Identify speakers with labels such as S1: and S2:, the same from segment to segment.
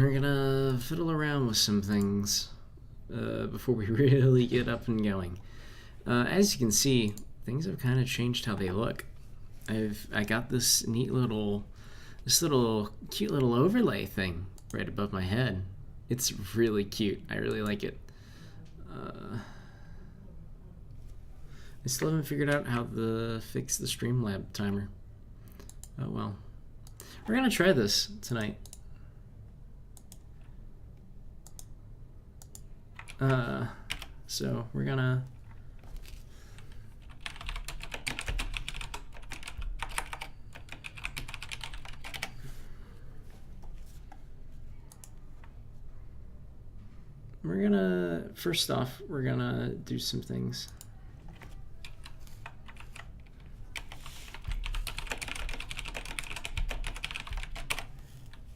S1: we're gonna fiddle around with some things before we really get up and going. As you can see, things have kind of changed how they look. I got this cute little overlay thing right above my head. It's really cute. I really like it. I still haven't figured out how to fix the Streamlab timer. Oh well. We're gonna try this tonight. So we're gonna first off, we're gonna do some things.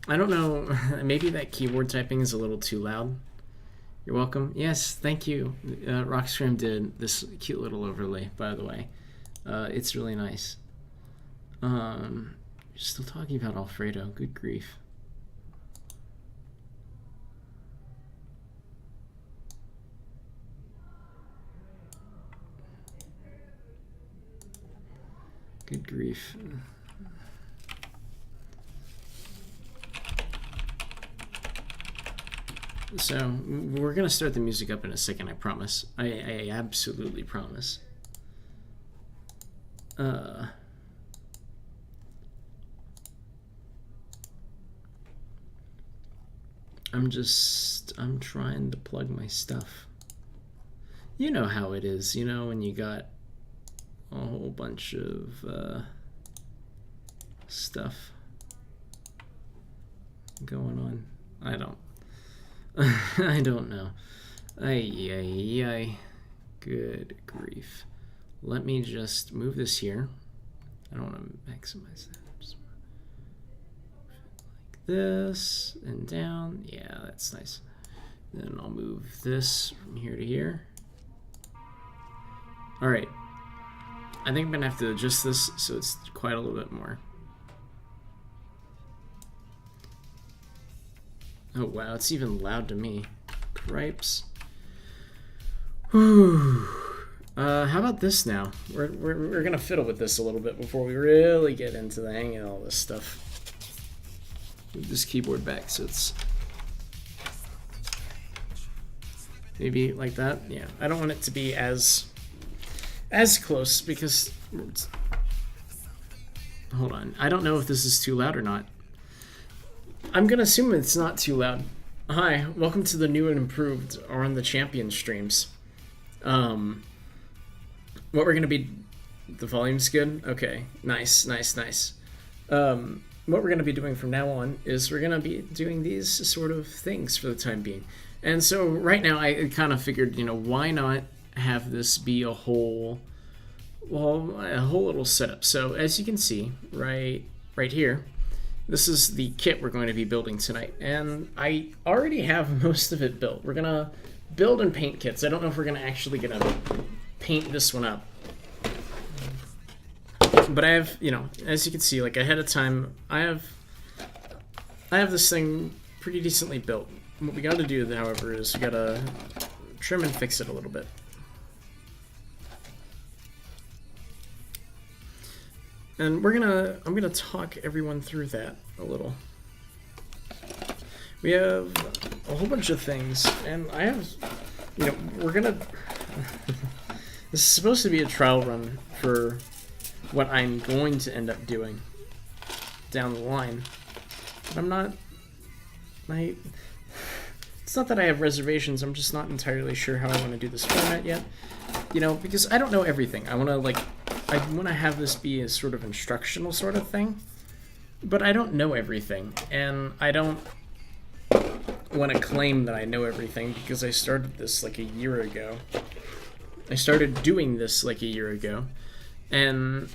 S1: I don't know, maybe that keyboard typing is a little too loud. You're welcome. Yes, thank you. Rockstream did this cute little overlay, by the way. It's really nice. You're still talking about Alfredo. Good grief. Good grief. So, we're going to start the music up in a second, I promise. I absolutely promise. I'm trying to plug my stuff. You know how it is, you know, when you got a whole bunch of stuff going on. I don't know. Ay. Good grief. Let me just move this here. I don't want to maximize that. Just like this and down. Yeah, that's nice. Then I'll move this from here to here. All right. I think I'm going to have to adjust this so it's quite a little bit more. Oh wow, it's even loud to me. Cripes. Whew. How about this now? We're gonna fiddle with this a little bit before we really get into the hang of all this stuff. Move this keyboard back so it's maybe like that. Yeah, I don't want it to be as close because hold on. I don't know if this is too loud or not. I'm gonna assume it's not too loud. Hi, welcome to the new and improved On the Champion streams. What we're gonna be, the volume's good? Okay, nice. What we're gonna be doing from now on is we're gonna be doing these sort of things for the time being. And so right now I kind of figured, you know, why not have this be a whole little setup. So as you can see, right here, this is the kit we're going to be building tonight, and I already have most of it built. We're gonna build and paint kits. I don't know if we're actually gonna paint this one up, but I have, you know, as you can see, like ahead of time, I have this thing pretty decently built. What we got to do, however, is we gotta trim and fix it a little bit. And I'm gonna talk everyone through that a little. We have a whole bunch of things, and I have, you know, this is supposed to be a trial run for what I'm going to end up doing down the line. But I'm not, it's not that I have reservations, I'm just not entirely sure how I want to do this format yet. You know, because I don't know everything. I want to have this be a sort of instructional sort of thing, but I don't know everything, and I don't want to claim that I know everything because I started this like a year ago. I started doing this like a year ago, and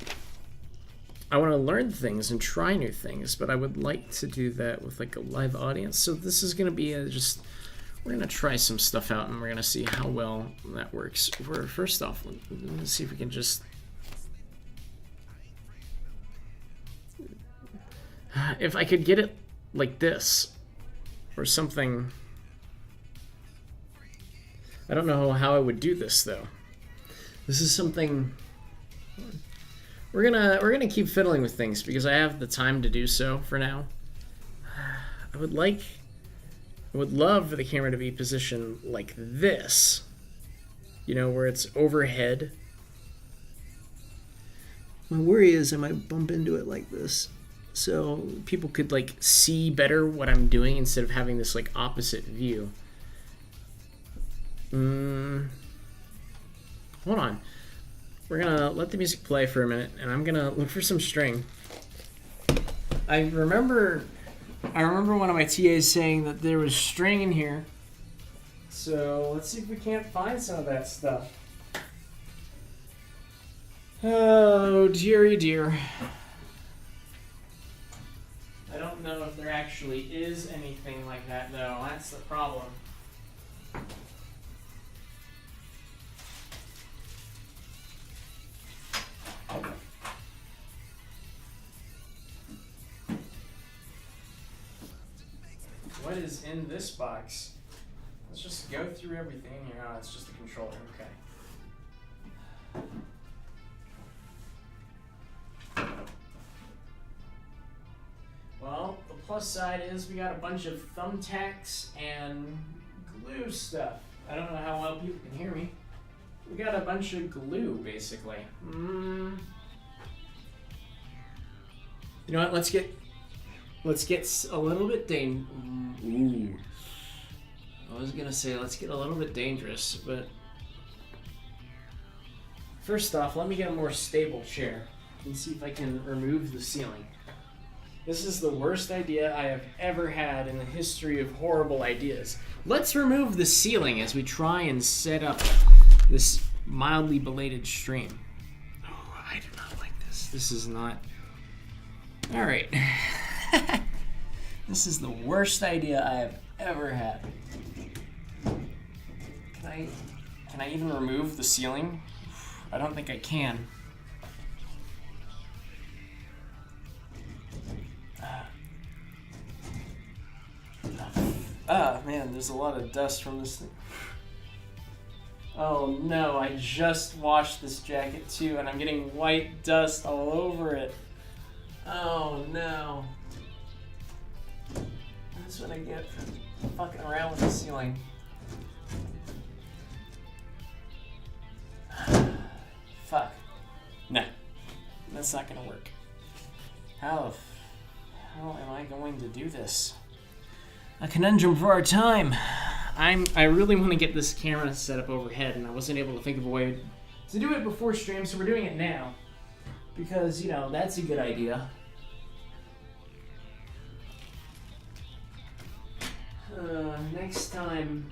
S1: I want to learn things and try new things, but I would like to do that with like a live audience. So this is going to be we're going to try some stuff out, and we're going to see how well that works. First off, let's see if we can just... If I could get it like this, or something. I don't know how I would do this though. This is something we're gonna keep fiddling with things because I have the time to do so for now. I would love for the camera to be positioned like this, you know, where it's overhead. My worry is I might bump into it like this, so people could like see better what I'm doing instead of having this like opposite view. Hold on. We're gonna let the music play for a minute, and I'm gonna look for some string. I remember one of my TAs saying that there was string in here. So let's see if we can't find some of that stuff. Oh, dearie dear. I don't know if there actually is anything like that, though. That's the problem. What is in this box? Let's just go through everything in here. Oh, it's just a controller. Okay. Well, the plus side is we got a bunch of thumbtacks and glue stuff. I don't know how well people can hear me. We got a bunch of glue, basically. You know what? Let's get a little bit Ooh. I was gonna say let's get a little bit dangerous, but first off, let me get a more stable chair and see if I can remove the ceiling. This is the worst idea I have ever had in the history of horrible ideas. Let's remove the ceiling as we try and set up this mildly belated stream. Oh, I do not like this. This is not... Alright. This is the worst idea I have ever had. Can I even remove the ceiling? I don't think I can. Man, there's a lot of dust from this thing. Oh no, I just washed this jacket too, and I'm getting white dust all over it. Oh no. That's what I get for fucking around with the ceiling. Fuck. No. That's not gonna work. How am I going to do this? A conundrum for our time. I really want to get this camera set up overhead, and I wasn't able to think of a way to do it before stream, so we're doing it now. Because, you know, that's a good idea. Next time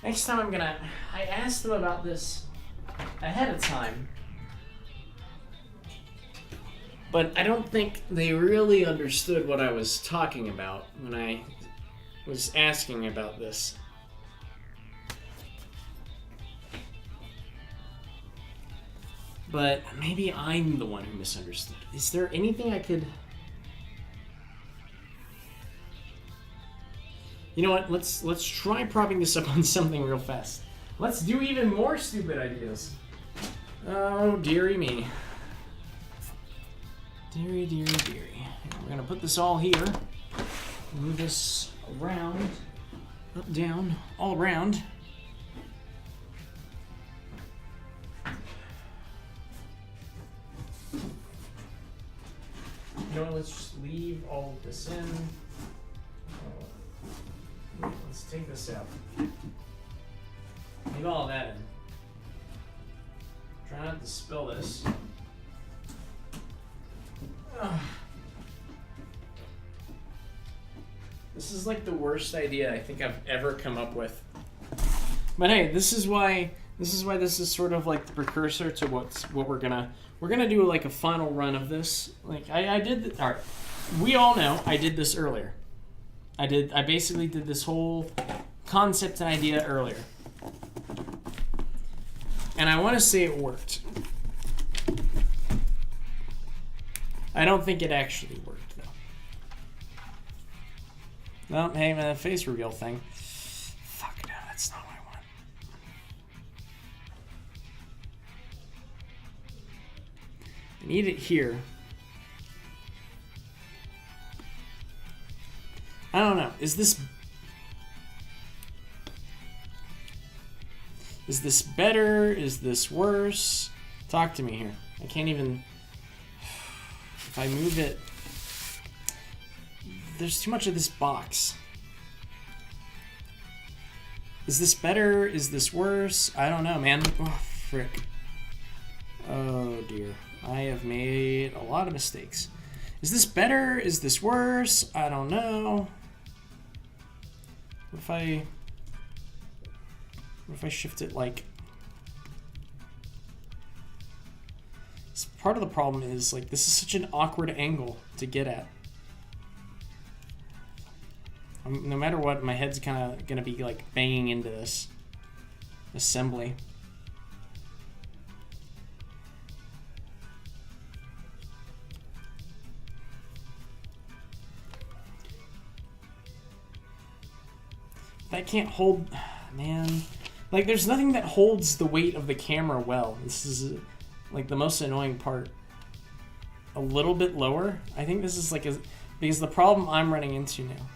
S1: I'm gonna... I asked them about this ahead of time. But I don't think they really understood what I was talking about when I was asking about this. But maybe I'm the one who misunderstood. Is there anything I could... You know what? Let's try propping this up on something real fast. Let's do even more stupid ideas. Oh, dearie me. Dearie, dearie, dearie. We're gonna put this all here. Move this around, up, down, all around. You know what? Let's just leave all of this in. Let's take this out. Leave all of that in. Try not to spill this. This is like the worst idea I think I've ever come up with. But hey, this is why this is sort of like the precursor to what we're gonna do, like a final run of this. Like I did. All right, we all know I did this earlier. I basically did this whole concept and idea earlier, and I want to say it worked. I don't think it actually worked, though. No, hey, man, face reveal thing. Fuck, no, that's not what I want. I need it here. I don't know. Is this better? Is this worse? Talk to me here. I can't even... If I move it... There's too much of this box. Is this better? Is this worse? I don't know, man. Oh, frick. Oh, dear. I have made a lot of mistakes. Is this better? Is this worse? I don't know. What if I shift it like... Part of the problem is, like, this is such an awkward angle to get at. No matter what, my head's kind of going to be, like, banging into this assembly. That can't hold... Man. Like, there's nothing that holds the weight of the camera well. This is, like, the most annoying part. A little bit lower. I think this is, like, because the problem I'm running into now.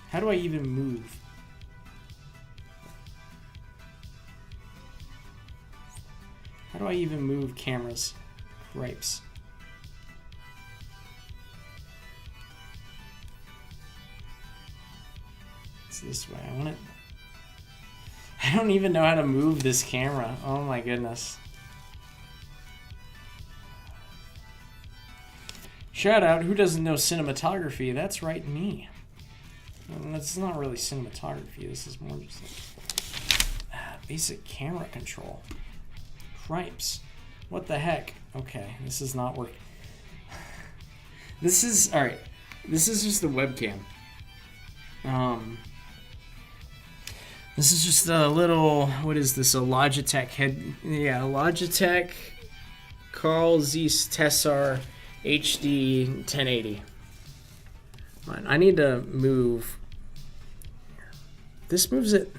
S1: How do I even move? How do I even move cameras? Ripes. This way. I want it. I don't even know how to move this camera. Oh my goodness. Shout out, who doesn't know cinematography? That's right, me. It's not really cinematography. This is more just like basic camera control. Cripes. What the heck? Okay, this is not working. This is alright. This is just the webcam. This is just a little, what is this, a Logitech head, yeah, Logitech Carl Zeiss Tessar HD 1080. I need to move, this moves it,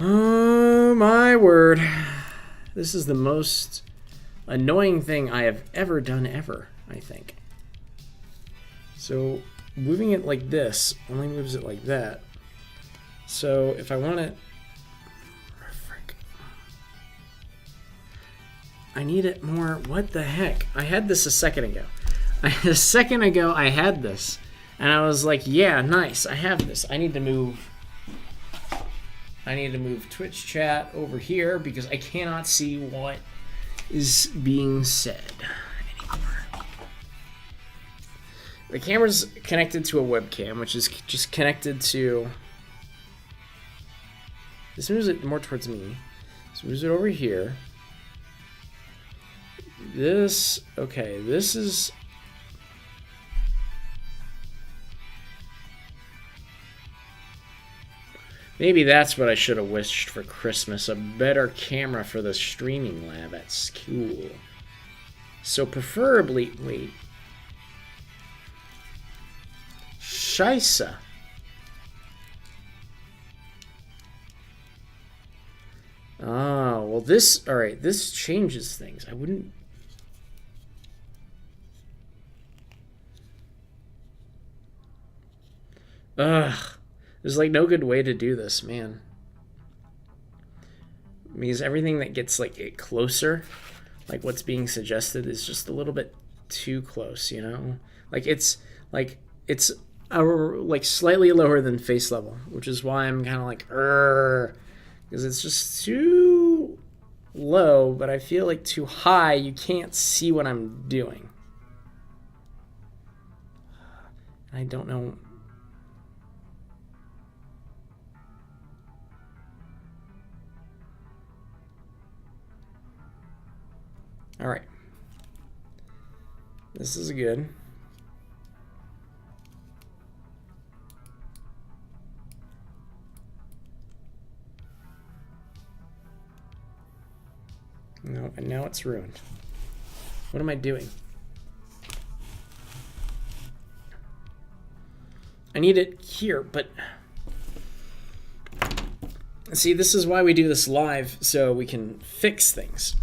S1: oh my word, this is the most annoying thing I have ever done ever, I think. So moving it like this only moves it like that. So if I want it, frick, I need it more. What the heck? I had this a second ago. A second ago I had this, and I was like, yeah, nice. I have this. I need to move Twitch chat over here because I cannot see what is being said anymore. The camera's connected to a webcam, which is just connected to... This moves it more towards me. This moves it over here. This, okay, this is... Maybe that's what I should have wished for Christmas. A better camera for the streaming lab at school. So preferably, wait. Scheisse. Oh, well this, alright, this changes things. I wouldn't... Ugh. There's like no good way to do this, man. Because everything that gets like closer, like what's being suggested is just a little bit too close, you know? Like it's like slightly lower than face level, which is why I'm kind of like, because it's just too low, but I feel like too high, you can't see what I'm doing. I don't know. All right. This is good. No, and now it's ruined. What am I doing? I need it here, but see, this is why we do this live, so we can fix things.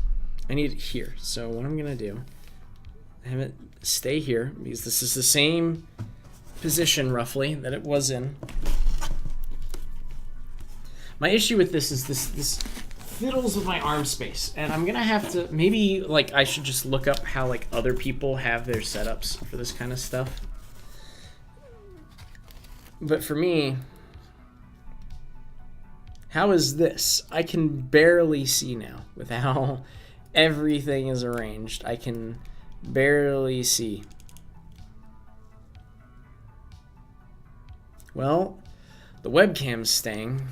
S1: I need it here. So what I'm gonna do, have it stay here because this is the same position roughly that it was in. My issue with this is this fiddles with my arm space, and I'm gonna have to maybe like I should just look up how like other people have their setups for this kind of stuff. But for me, how is this? I can barely see now with how everything is arranged. I can barely see. Well, the webcam's staying.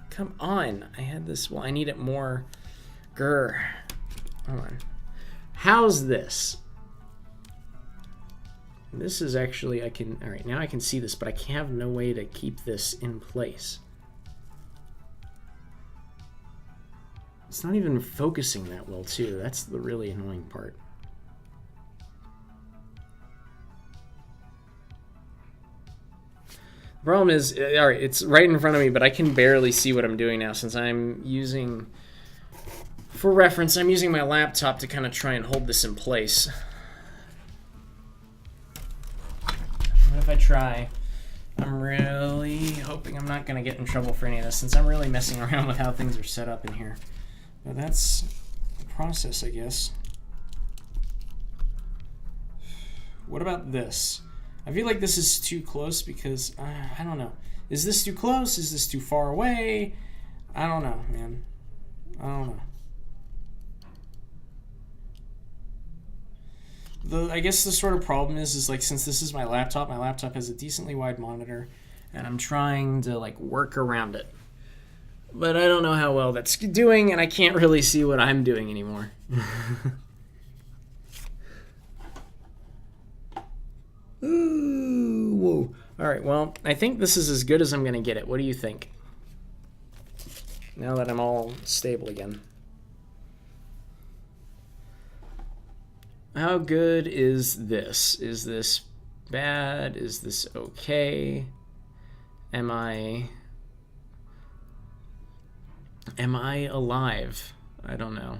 S1: Come on. I had this. Well, I need it more. Grr. Hold on. How's this? This is actually, I can, all right, now I can see this, but I have no way to keep this in place. It's not even focusing that well, too. That's the really annoying part. The problem is, all right, it's right in front of me, but I can barely see what I'm doing now since I'm using, for reference, I'm using my laptop to kind of try and hold this in place. What if I try? I'm really hoping I'm not going to get in trouble for any of this since I'm really messing around with how things are set up in here. But that's the process, I guess. What about this? I feel like this is too close because, I don't know. Is this too close? Is this too far away? I don't know, man. I don't know. I guess the sort of problem is like since this is my laptop has a decently wide monitor, and I'm trying to like work around it. But I don't know how well that's doing, and I can't really see what I'm doing anymore. Ooh, whoa. All right, well, I think this is as good as I'm going to get it. What do you think? Now that I'm all stable again. How good is this? Is this bad? Is this okay? Am I alive? I don't know.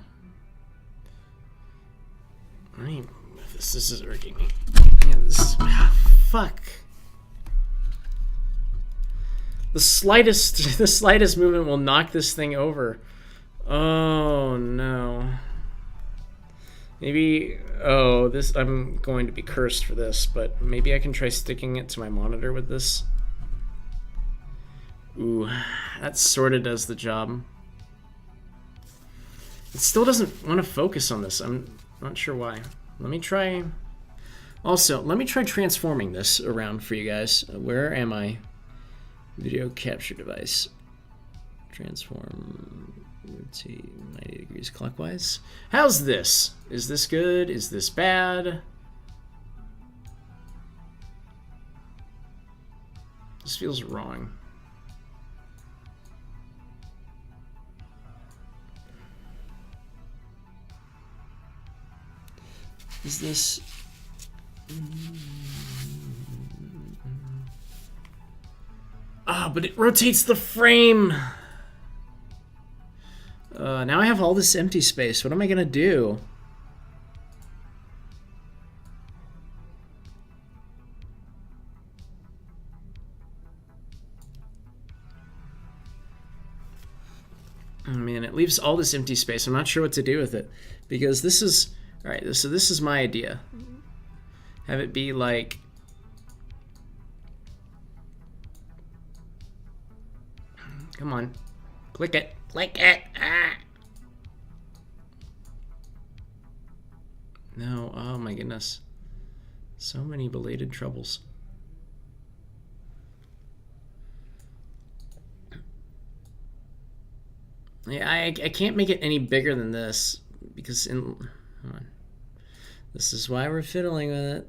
S1: I mean, this is irking me. Man, this fuck. The slightest movement will knock this thing over. Oh no. Maybe, oh, this, I'm going to be cursed for this, but maybe I can try sticking it to my monitor with this. Ooh, that sort of does the job. It still doesn't want to focus on this. I'm not sure why. Let me try, also, let me try transforming this around for you guys. Where am I? Video capture device. Transform. Rotate 90 degrees clockwise. How's this? Is this good? Is this bad? This feels wrong. Is this... Ah, but it rotates the frame! Now I have all this empty space. What am I gonna do? Oh man, it leaves all this empty space. I'm not sure what to do with it. Because this is... Alright, so this is my idea. Have it be like... Come on. Click it. Click it. Ah. No. Oh my goodness. So many belated troubles. Yeah, I can't make it any bigger than this because hold on. This is why we're fiddling with it.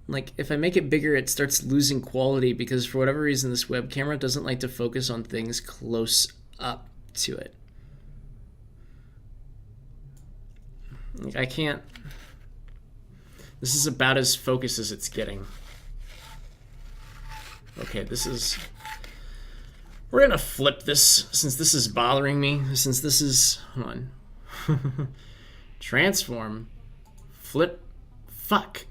S1: Like, if I make it bigger, it starts losing quality because for whatever reason, this web camera doesn't like to focus on things close up to it. Like, I can't... This is about as focused as it's getting. Okay, this is... We're gonna flip this, since this is bothering me. Since this is... Hold on. Transform. Flip. Fuck.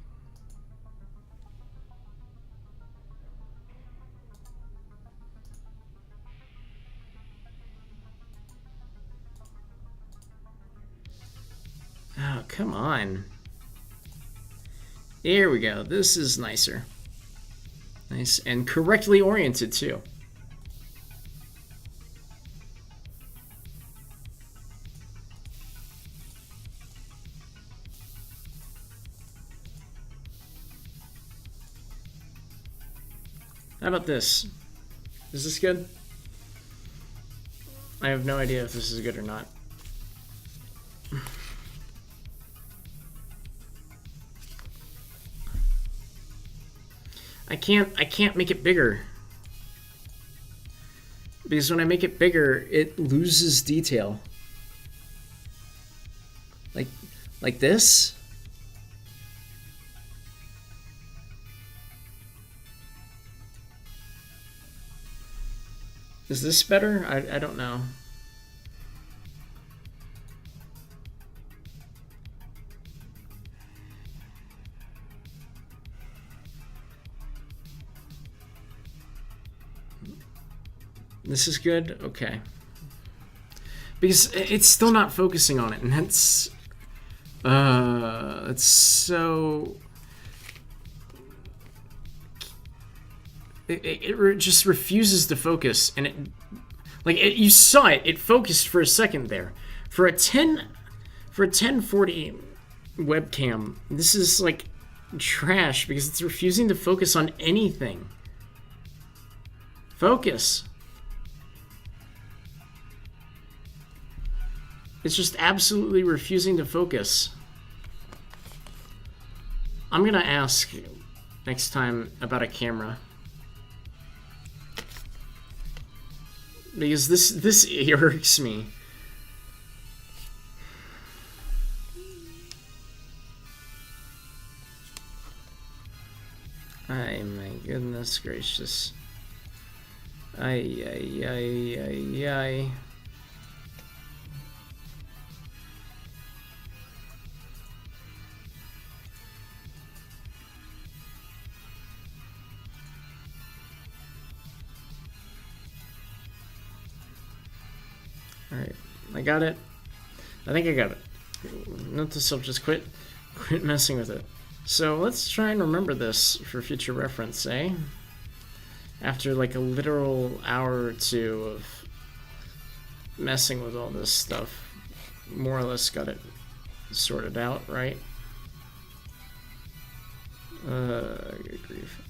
S1: Oh, come on. Here we go. This is nicer. Nice and correctly oriented, too. How about this? Is this good? I have no idea if this is good or not. I can't make it bigger. Because when I make it bigger, it loses detail. Like this? Is this better? I don't know. This is good? Okay. Because it's still not focusing on it, and that's so... It just refuses to focus, and you saw it. It focused for a second there. For a 1040 webcam, this is like trash because it's refusing to focus on anything. Focus. It's just absolutely refusing to focus. I'm gonna ask next time about a camera. Because this irks me. Ay, my goodness gracious. Ay, ay, ay, ay, ay. Alright, I got it. I think I got it. Note to self, just quit messing with it. So let's try and remember this for future reference, eh? After like a literal hour or two of messing with all this stuff, more or less got it sorted out, right? Good grief.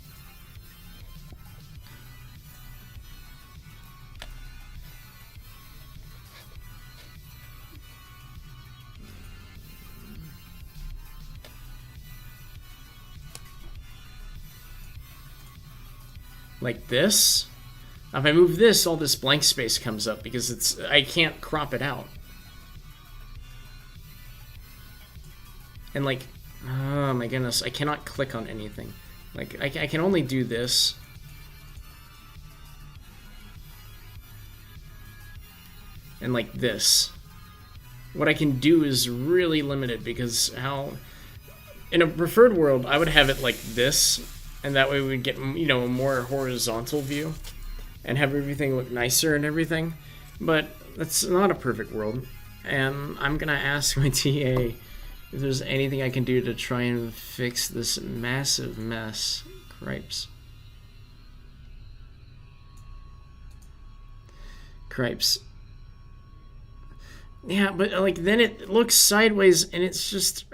S1: Like this. If I move this, all this blank space comes up because I can't crop it out. And like, oh my goodness, I cannot click on anything. Like, I can only do this. And like this. What I can do is really limited because in a preferred world, I would have it like this. And that way we would get, you know, a more horizontal view and have everything look nicer and everything. But that's not a perfect world. And I'm going to ask my TA if there's anything I can do to try and fix this massive mess. Cripes. Cripes. Yeah, but like then it looks sideways and it's just...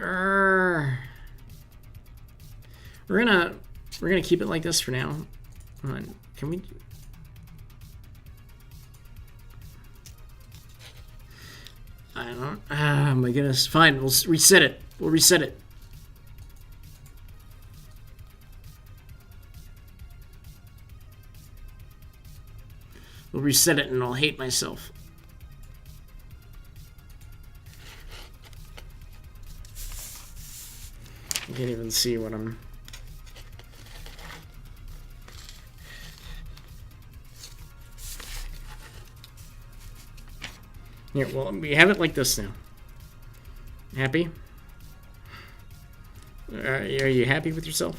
S1: We're gonna keep it like this for now. Come on, can we? I don't. Ah, my goodness. Fine, we'll reset it. We'll reset it. We'll reset it, and I'll hate myself. I can't even see what I'm... Here, well, we have it like this now. Happy? Are you happy with yourself?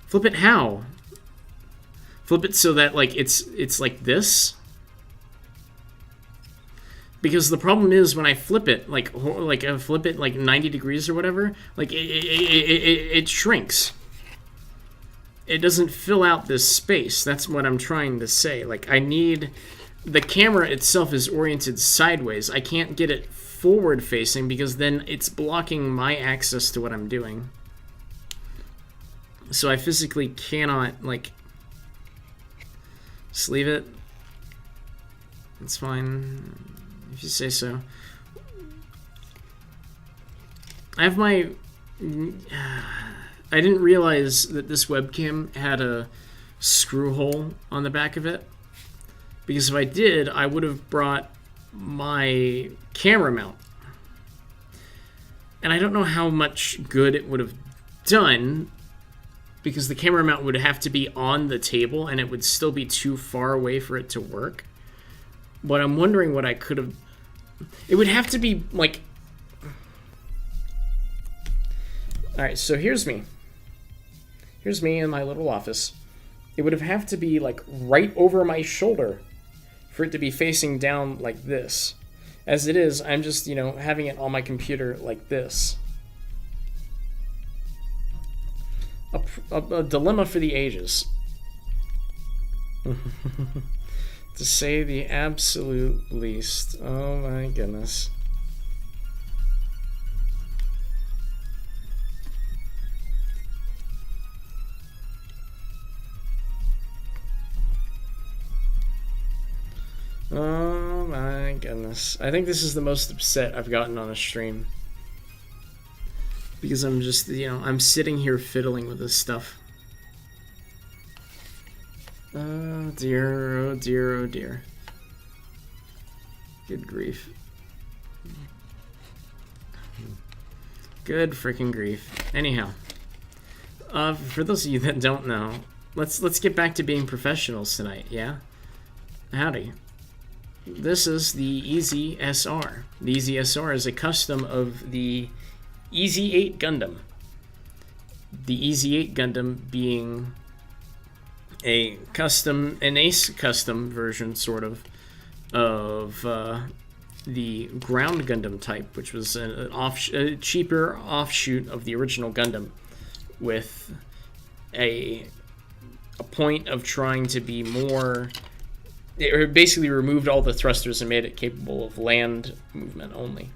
S1: Flip it how? Flip it so that like it's like this? Because the problem is when I flip it, like I flip it like 90 degrees or whatever, like it shrinks. It doesn't fill out this space. That's what I'm trying to say. Like, I need... The camera itself is oriented sideways. I can't get it forward facing because then it's blocking my access to what I'm doing. So I physically cannot, like... Just leave it. It's fine, if you say so. I have my... I didn't realize that this webcam had a screw hole on the back of it. Because if I did, I would have brought my camera mount. And I don't know how much good it would have done, because the camera mount would have to be on the table and it would still be too far away for it to work. But I'm wondering what I could have... It would have to be, like... Alright, so here's me. Here's me in my little office. It would have to be, like, right over my shoulder for it to be facing down like this. As it is, I'm just, you know, having it on my computer like this. A dilemma for the ages. To say the absolute least. Oh my goodness. Oh my goodness. I think this is the most upset I've gotten on a stream. Because I'm just, you know, I'm sitting here fiddling with this stuff. Oh dear, oh dear, oh dear. Good grief. Good freaking grief. Anyhow. For those of you that don't know, let's get back to being professionals tonight, yeah? Howdy. This is the Easy SR. The Easy SR is a custom of the Easy 8 Gundam. The Easy 8 Gundam being a custom, an Ace custom version, sort of the Ground Gundam type, which was a cheaper offshoot of the original Gundam, with a point of trying to be more... It basically removed all the thrusters and made it capable of land movement only.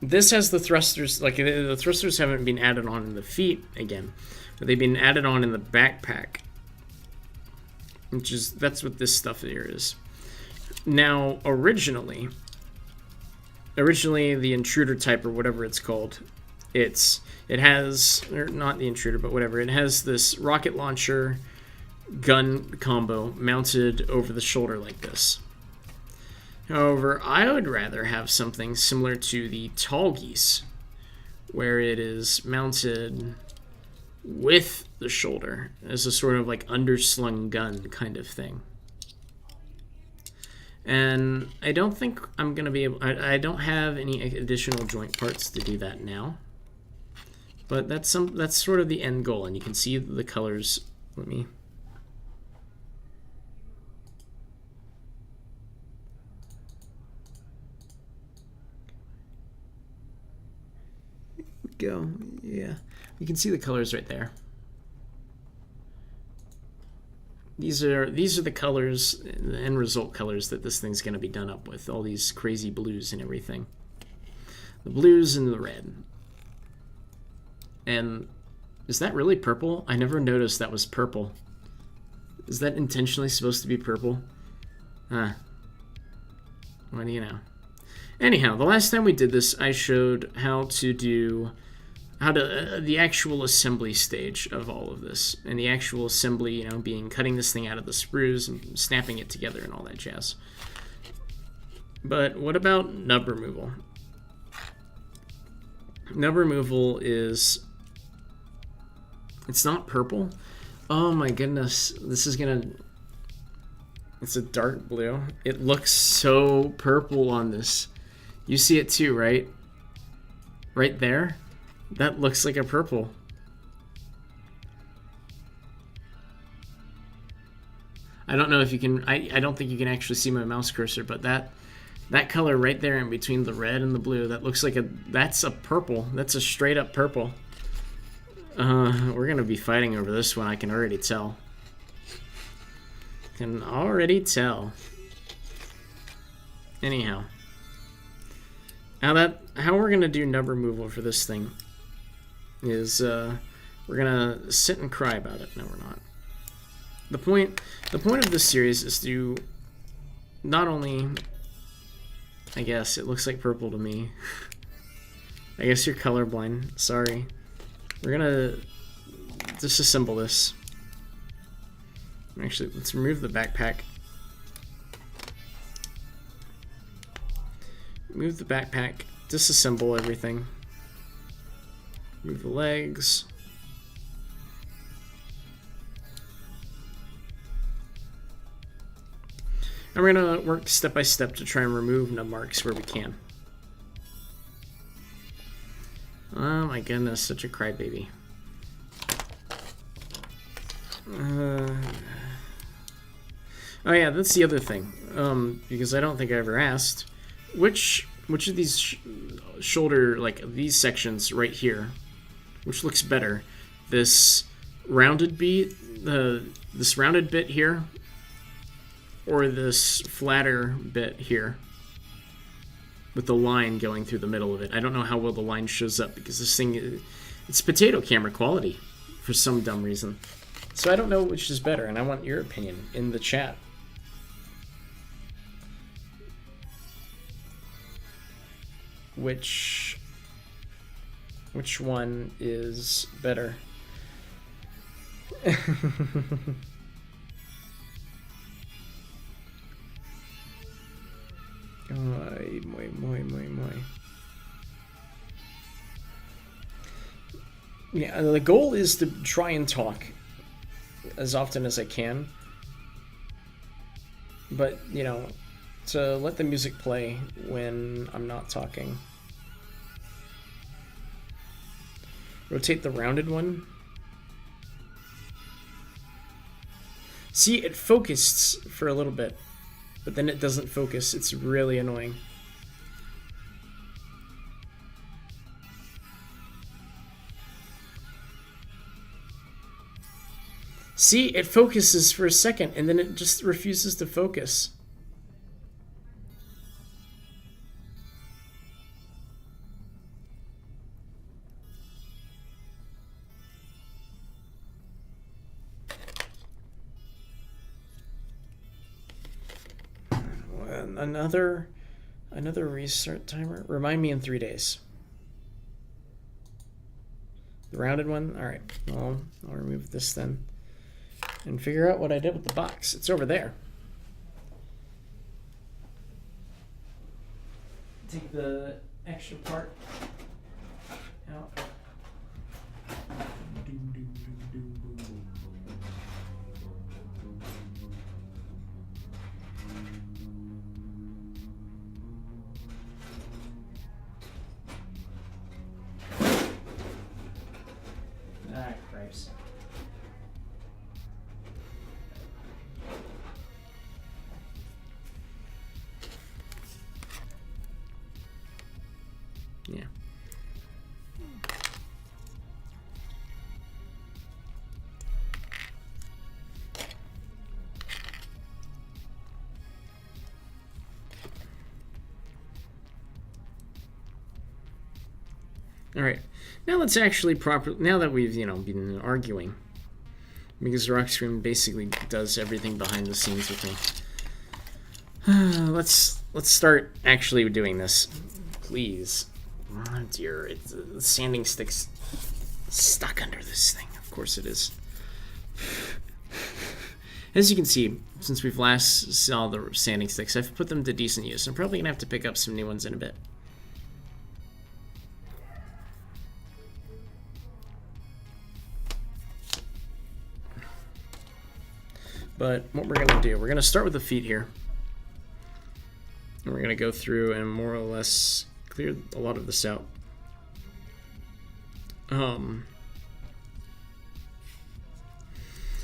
S1: This has the thrusters, like the thrusters haven't been added on in the feet again, but they've been added on in the backpack. That's what this stuff here is. Now, originally the Intruder type, or whatever it's called, it has, or not the Intruder, but whatever, it has this rocket launcher gun combo mounted over the shoulder like this. However, I would rather have something similar to the Tallgeese, where it is mounted with the shoulder as a sort of like underslung gun kind of thing. And I don't think I'm going to be able... I don't have any additional joint parts to do that now. But that's sort of the end goal, and you can see the colors. Let me... Go. Yeah, you can see the colors right there. These are the colors, the end result colors that this thing's going to be done up with. All these crazy blues and everything. The blues and the red. And is that really purple? I never noticed that was purple. Is that intentionally supposed to be purple? Huh. What do you know? Anyhow, the last time we did this, I showed how to do the actual assembly stage of all of this, and the actual assembly, you know, being cutting this thing out of the sprues and snapping it together and all that jazz. But what about nub removal? Nub removal is... It's not purple? Oh my goodness. This is gonna... It's a dark blue. It looks so purple on this. You see it too, right? Right there? That looks like a purple. I don't know if you can... I don't think you can actually see my mouse cursor, but that color right there in between the red and the blue, that looks like a... That's a purple. That's a straight up purple. We're gonna be fighting over this one, I can already tell. Can already tell. Anyhow. How we're gonna do nub removal for this thing is we're gonna sit and cry about it. No, we're not. The point of this series is to not only, I guess it looks like purple to me. I guess you're colorblind. Sorry. We're gonna disassemble this. Actually, let's remove the backpack. Move the backpack. Disassemble everything. Move the legs. And we're gonna work step by step to try and remove nub marks where we can. Oh my goodness, such a crybaby. Oh yeah, that's the other thing. Because I don't think I ever asked, which of these shoulder, like these sections right here, which looks better? This rounded beat, this rounded bit here, or this flatter bit here with the line going through the middle of it? I don't know how well the line shows up because this thing, it's potato camera quality for some dumb reason. So I don't know which is better, and I want your opinion in the chat. Which one is better? Yeah, the goal is to try and talk as often as I can, but you know, to let the music play when I'm not talking. Rotate the rounded one. See, it focused for a little bit, but then it doesn't focus. It's really annoying. See, it focuses for a second, and then it just refuses to focus. Another restart timer. Remind me in 3 days. The rounded one? Alright, well, I'll remove this then. And figure out what I did with the box. It's over there. Take the extra part out. Ah, cripes. Yeah. All right. Now let's actually now that we've, you know, been arguing, because Rockscream basically does everything behind the scenes with me. Let's start actually doing this, please. Oh dear, the sanding stick's stuck under this thing. Of course it is. As you can see, since we've last saw the sanding sticks, I've put them to decent use. I'm probably going to have to pick up some new ones in a bit. But what we're going to do, we're going to start with the feet here. And we're going to go through and more or less clear a lot of this out.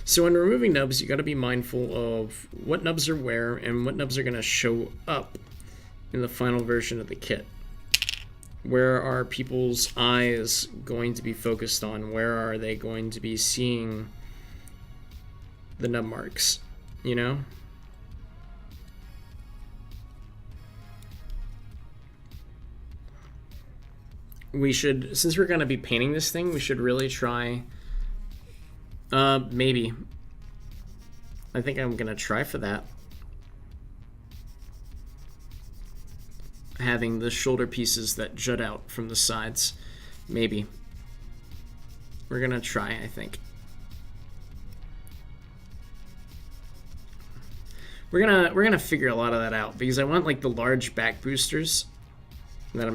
S1: So when removing nubs, you got to be mindful of what nubs are where and what nubs are going to show up in the final version of the kit. Where are people's eyes going to be focused on? Where are they going to be seeing the nub marks, you know? We should, since we're going to be painting this thing, we should really try, maybe. I think I'm going to try for that. Having the shoulder pieces that jut out from the sides. Maybe. We're going to try, I think. We're gonna figure a lot of that out because I want like the large back boosters that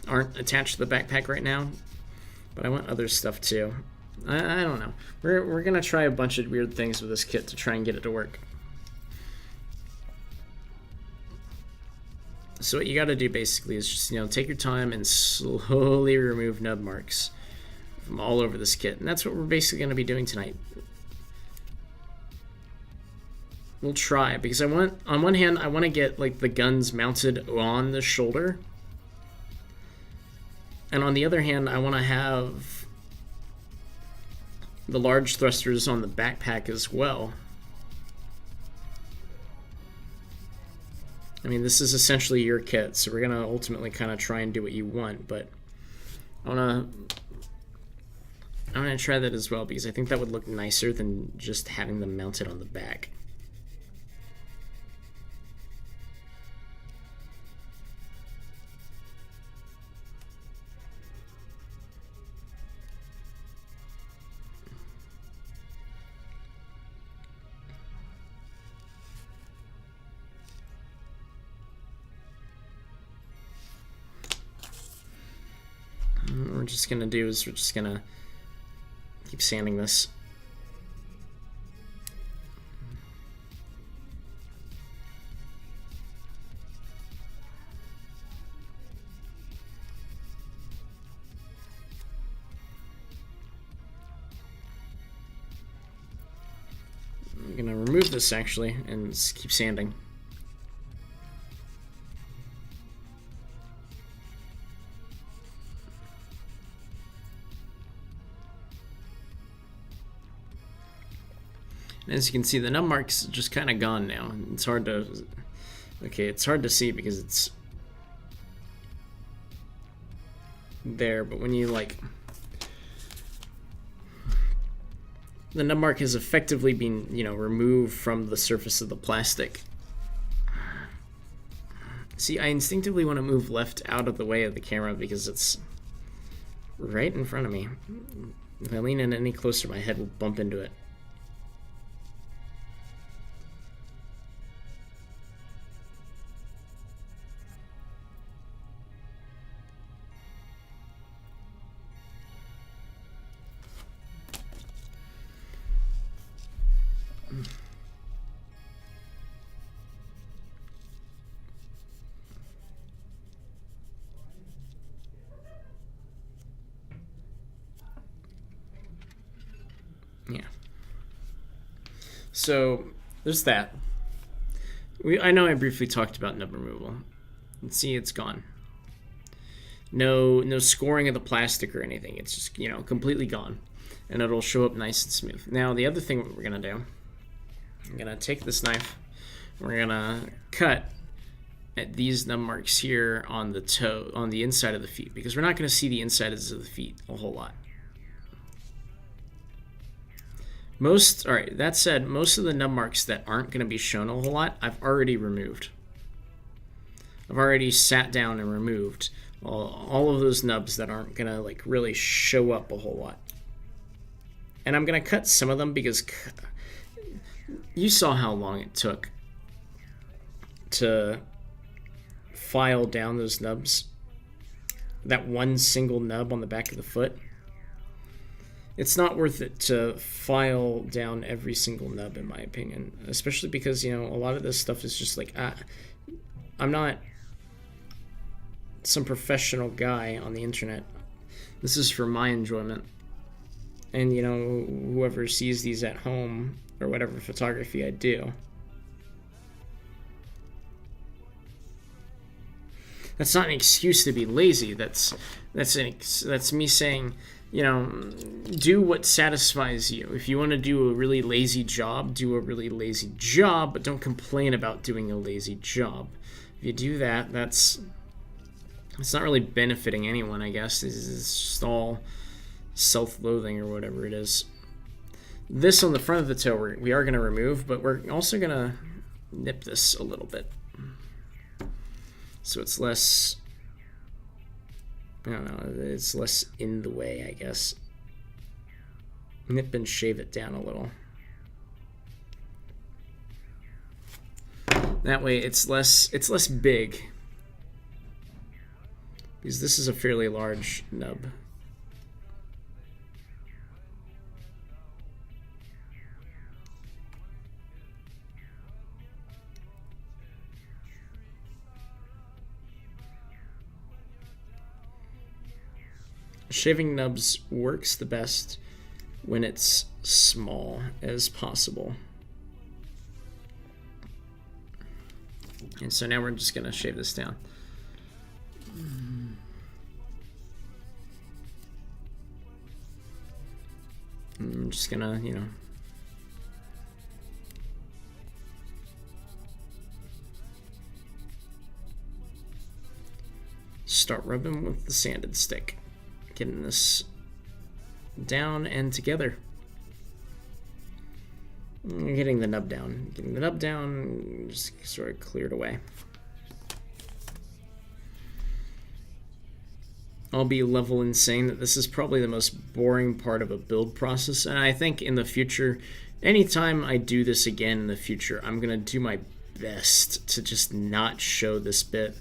S1: aren't attached to the backpack right now, but I want other stuff too. I don't know. We're gonna try a bunch of weird things with this kit to try and get it to work. So what you got to do basically is just, you know, take your time and slowly remove nub marks from all over this kit, and that's what we're basically going to be doing tonight. We'll try, because I want, on one hand, I want to get like the guns mounted on the shoulder, and on the other hand, I want to have the large thrusters on the backpack as well. I mean, this is essentially your kit, so we're gonna ultimately kind of try and do what you want, but I'm gonna try that as well, because I think that would look nicer than just having them mounted on the back. What we're just gonna do is we're just gonna keep sanding this. I'm gonna remove this actually and just keep sanding. As you can see, the nub mark's just kind of gone now. It's hard to, okay, it's hard to see because it's there, but when you like, the nub mark has effectively been, you know, removed from the surface of the plastic. See, I instinctively want to move left out of the way of the camera because it's right in front of me. If I lean in any closer, my head will bump into it. Yeah. So there's that. I know I briefly talked about nub removal. And see, it's gone. No scoring of the plastic or anything. It's just, you know, completely gone. And it'll show up nice and smooth. Now, the other thing we're gonna do, I'm gonna take this knife, we're gonna cut at these nub marks here on the toe, on the inside of the feet, because we're not gonna see the insides of the feet a whole lot. Alright, that said, most of the nub marks that aren't going to be shown a whole lot, I've already removed. I've already sat down and removed all of those nubs that aren't going to like really show up a whole lot. And I'm going to cut some of them because you saw how long it took to file down those nubs. That one single nub on the back of the foot. It's not worth it to file down every single nub, in my opinion. Especially because, you know, a lot of this stuff is just like, I'm not some professional guy on the internet. This is for my enjoyment. And, you know, whoever sees these at home, or whatever photography I do. That's not an excuse to be lazy. That's me saying, you know, do what satisfies you. If you want to do a really lazy job, do a really lazy job, but don't complain about doing a lazy job. If you do that, it's not really benefiting anyone, I guess. It's just all self-loathing or whatever it is. This on the front of the toe we are going to remove, but we're also going to nip this a little bit. So it's less, I don't know, it's less in the way, I guess. Nip and shave it down a little. That way it's less big. Because this is a fairly large nub. Shaving nubs works the best when it's small as possible. And so now we're just going to shave this down. I'm just going to, you know, start rubbing with the sanded stick. Getting this down and together. Getting the nub down. Getting the nub down, just sort of cleared away. I'll be level in saying that this is probably the most boring part of a build process, and I think in the future, anytime I do this again in the future, I'm going to do my best to just not show this bit.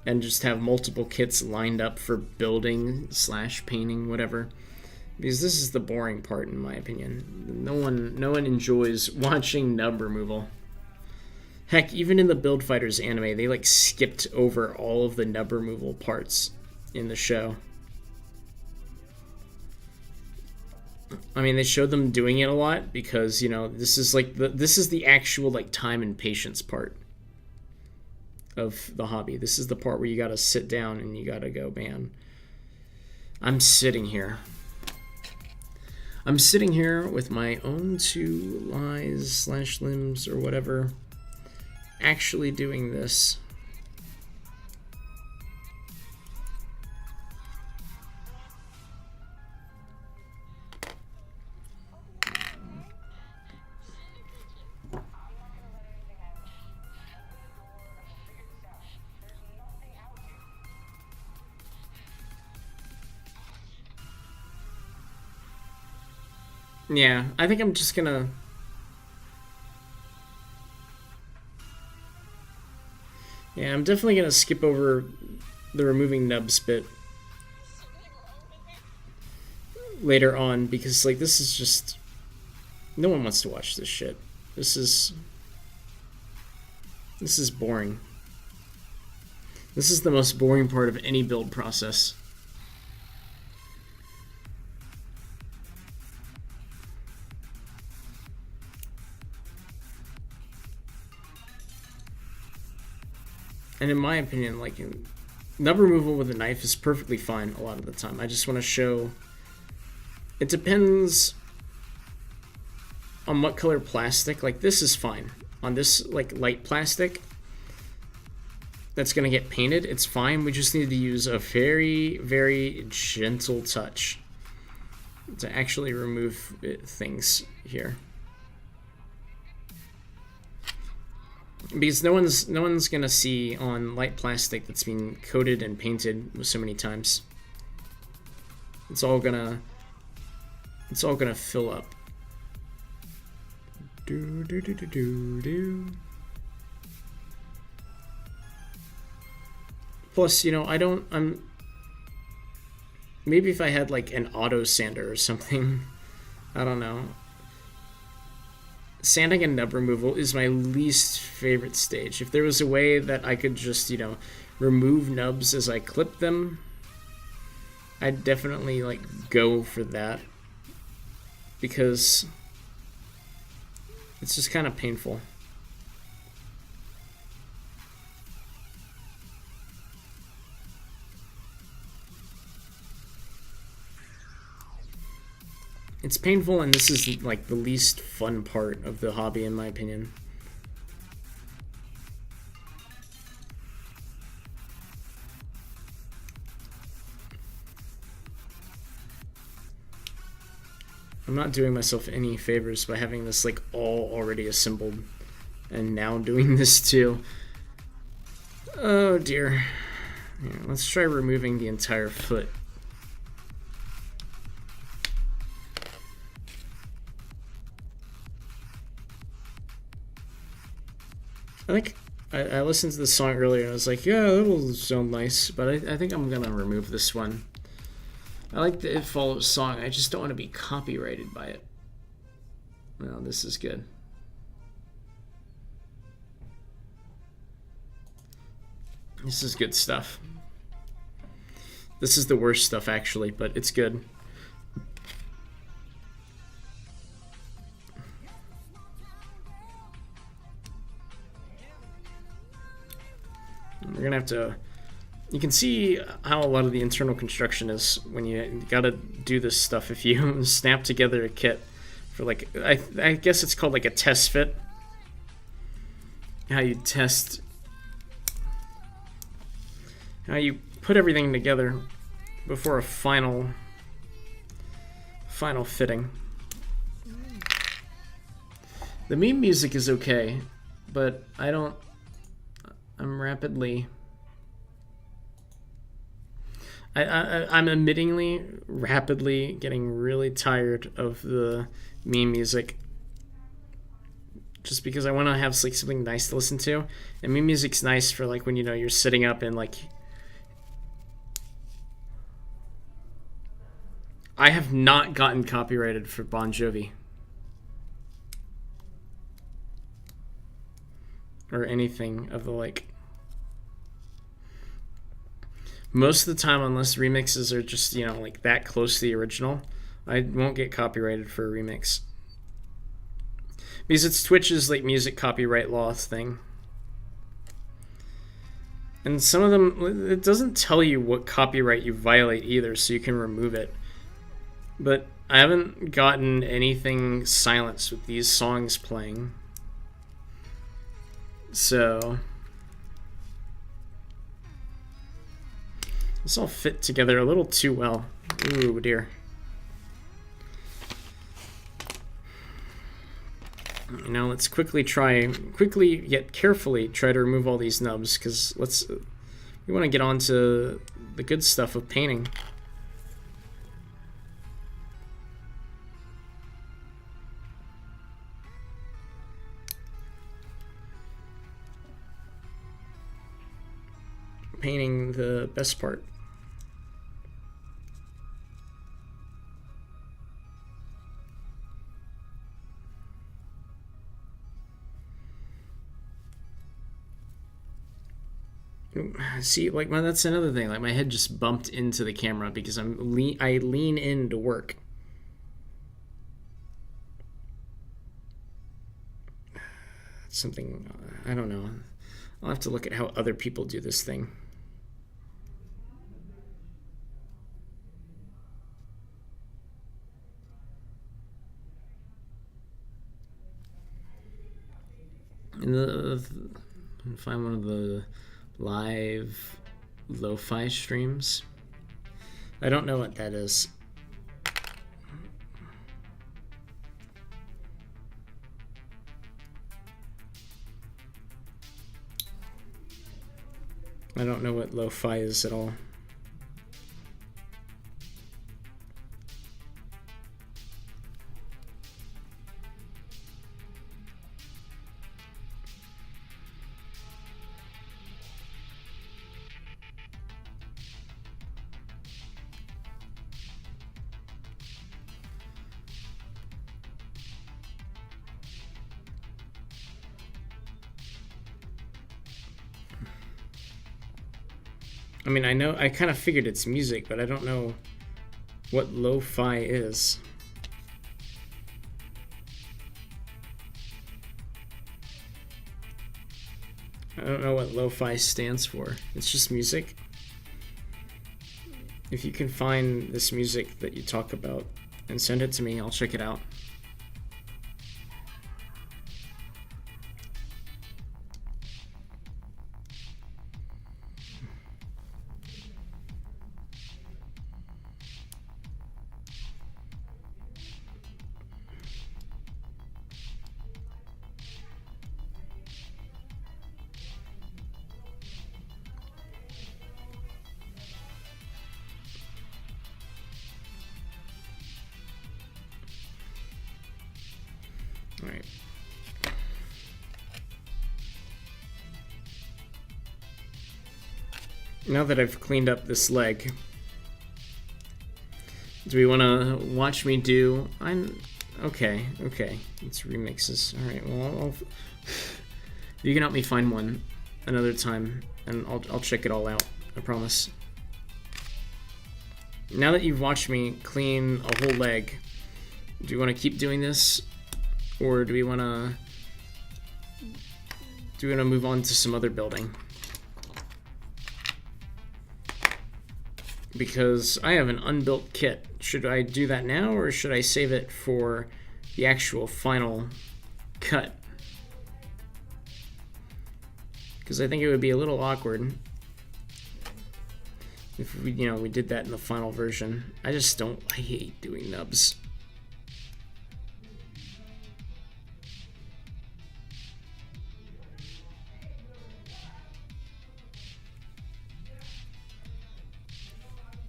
S1: And just have multiple kits lined up for building / painting, whatever. Because this is the boring part, in my opinion. No one enjoys watching nub removal. Heck, even in the Build Fighters anime, they like skipped over all of the nub removal parts in the show. I mean, they showed them doing it a lot because, you know, this is the actual like time and patience part of the hobby. This is the part where you gotta sit down and you gotta go, man, I'm sitting here with my own 2 eyes / limbs or whatever, actually doing this. Yeah, I think I'm just gonna... Yeah, I'm definitely gonna skip over the removing nubs bit later on, because, like, this is just... No one wants to watch this shit. This is boring. This is the most boring part of any build process. And in my opinion, like, nub removal with a knife is perfectly fine a lot of the time. I just want to show... It depends on what color plastic. Like, this is fine. On this, like, light plastic that's going to get painted, it's fine. We just need to use a very, very gentle touch to actually remove things here. Because no one's gonna see on light plastic that's been coated and painted so many times. It's all gonna fill up. Do, do, do, do, do, do. Plus, you know, maybe if I had like an auto sander or something, I don't know. Sanding and nub removal is my least favorite stage. If there was a way that I could just, you know, remove nubs as I clip them, I'd definitely like go for that, because it's just kind of painful. It's painful, and this is like the least fun part of the hobby, in my opinion. I'm not doing myself any favors by having this like all already assembled and now doing this too. Oh dear. Here, let's try removing the entire foot. I think I listened to this song earlier and I was like, yeah, that will sound nice, but I think I'm gonna remove this one. I like the It Follows song, I just don't want to be copyrighted by it. Well, this is good. This is good stuff. This is the worst stuff, actually, but it's good. We're gonna have to... You can see how a lot of the internal construction is when you gotta do this stuff. If you snap together a kit for like... I guess it's called like a test fit. How you test... How you put everything together before a final fitting. The meme music is okay, but I'm rapidly... I'm admittingly rapidly getting really tired of the meme music, just because I want to have like something nice to listen to, and meme music's nice for like when, you know, you're sitting up and like... I have not gotten copyrighted for Bon Jovi or anything of the like. Most of the time, unless remixes are just, you know, like that close to the original, I won't get copyrighted for a remix. Because it's Twitch's like music copyright law thing. And some of them, it doesn't tell you what copyright you violate either, so you can remove it. But I haven't gotten anything silenced with these songs playing. So... This all fit together a little too well. Ooh, dear. Now let's quickly yet carefully try to remove all these nubs, because we want to get on to the good stuff of painting. Painting the best part. See, like, that's another thing. Like, my head just bumped into the camera because I lean in to work. Something, I don't know. I'll have to look at how other people do this thing. Find one of the live lo-fi streams. I don't know what that is. I don't know what lo-fi is at all. I mean, I kind of figured it's music, but I don't know what lo-fi is. I don't know what lo-fi stands for. It's just music. If you can find this music that you talk about and send it to me, I'll check it out. All right. Now that I've cleaned up this leg, do we want to watch me do? Okay. It's remixes. All right. Well, you can help me find one another time, and I'll check it all out. I promise. Now that you've watched me clean a whole leg, do you want to keep doing this? Or do we want to move on to some other building? Because I have an unbuilt kit. Should I do that now, or should I save it for the actual final cut? Because I think it would be a little awkward if we did that in the final version. I hate doing nubs.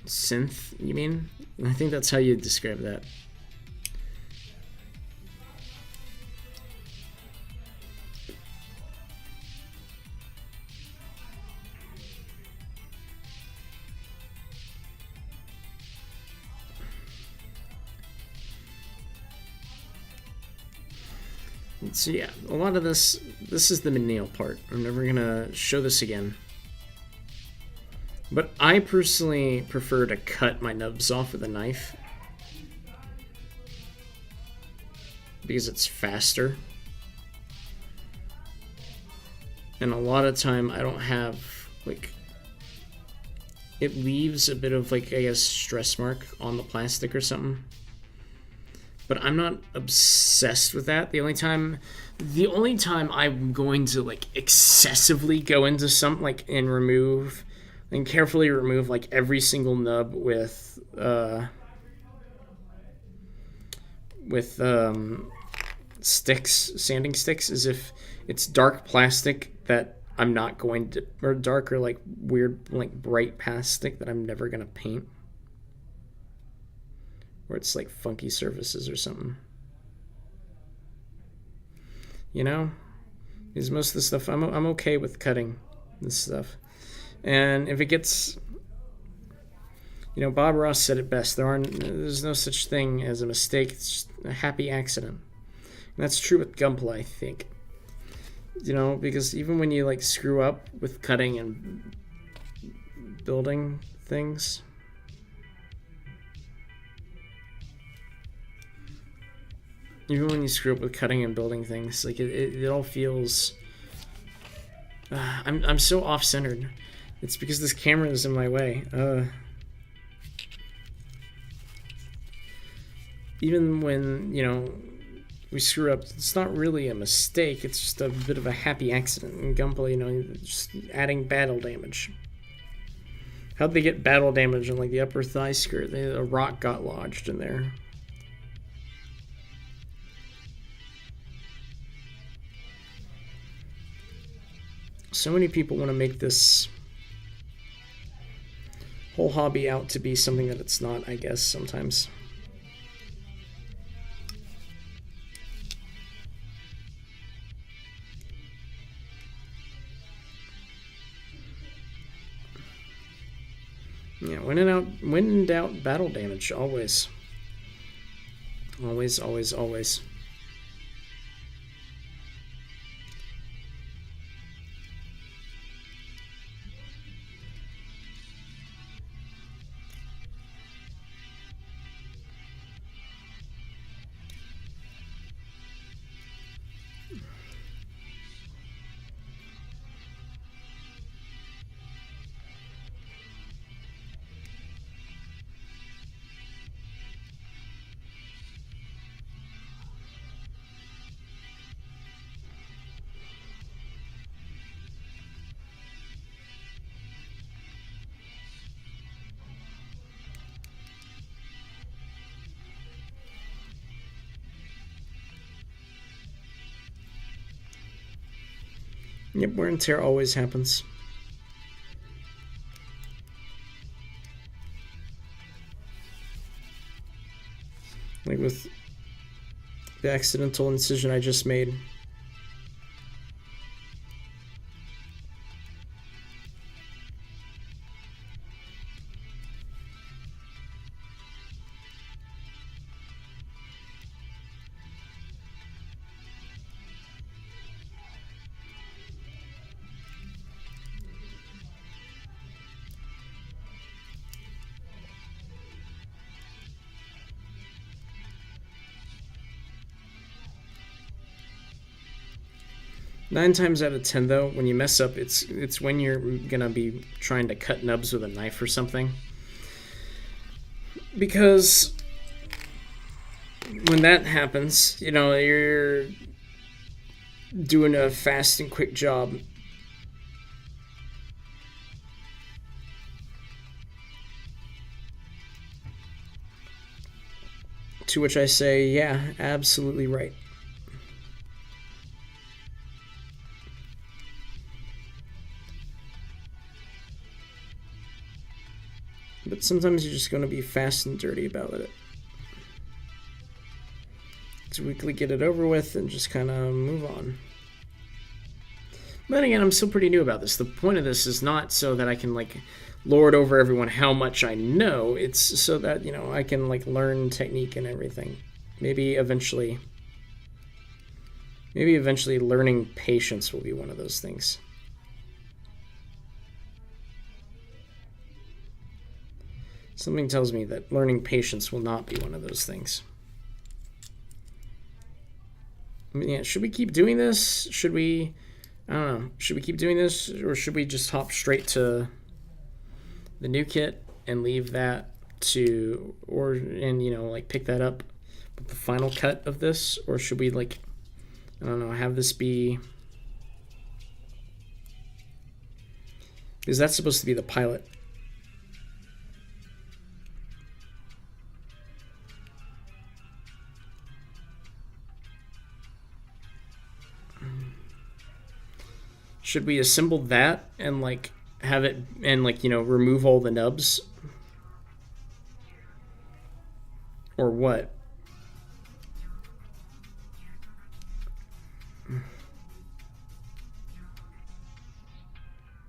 S1: Synth, you mean? I think that's how you describe that. So yeah, a lot of this is the menial part. I'm never gonna show this again. But I personally prefer to cut my nubs off with a knife because it's faster. And a lot of time I don't have, like, it leaves a bit of, like, I guess, stress mark on the plastic or something. But I'm not obsessed with that. The only time I'm going to, like, excessively go into something, like, and carefully remove, like, every single nub with sanding sticks, is if it's dark plastic that I'm not going to, or dark or, like, weird, like, bright plastic that I'm never gonna paint, or it's like funky surfaces or something, because most of the stuff I'm okay with cutting this stuff. And if it gets, Bob Ross said it best, there's no such thing as a mistake, it's just a happy accident. And that's true with Gunpla, I think. Because even when you, like, screw up with cutting and building things, like, it all feels, I'm so off-centered. It's because this camera is in my way. Even when, we screw up, it's not really a mistake, it's just a bit of a happy accident. In Gunpla, just adding battle damage. How'd they get battle damage on, like, the upper thigh skirt? A rock got lodged in there. So many people want to make this whole hobby out to be something that it's not, I guess, sometimes. Yeah, when in doubt, battle damage, always. Always, always, always. Yep, wear and tear always happens. Like with the accidental incision I just made. Nine times out of 10, though, when you mess up, it's when you're gonna be trying to cut nubs with a knife or something. Because when that happens, you know, you're doing a fast and quick job. To which I say, yeah, absolutely right. But sometimes you're just going to be fast and dirty about it. To quickly get it over with and just kind of move on. But again, I'm still pretty new about this. The point of this is not so that I can, like, lord over everyone how much I know. It's so that, you know, I can, like, learn technique and everything. Maybe eventually learning patience will be one of those things. Something tells me that learning patience will not be one of those things. I mean, yeah, should we keep doing this? Should we, I don't know, should we keep doing this? Or should we just hop straight to the new kit and leave that to, and you know, like pick that up with the final cut of this? Or should we, like, I don't know, have this be, because that's supposed to be the pilot. Should we assemble that and, like, have it, and, like, you know, remove all the nubs? Or what?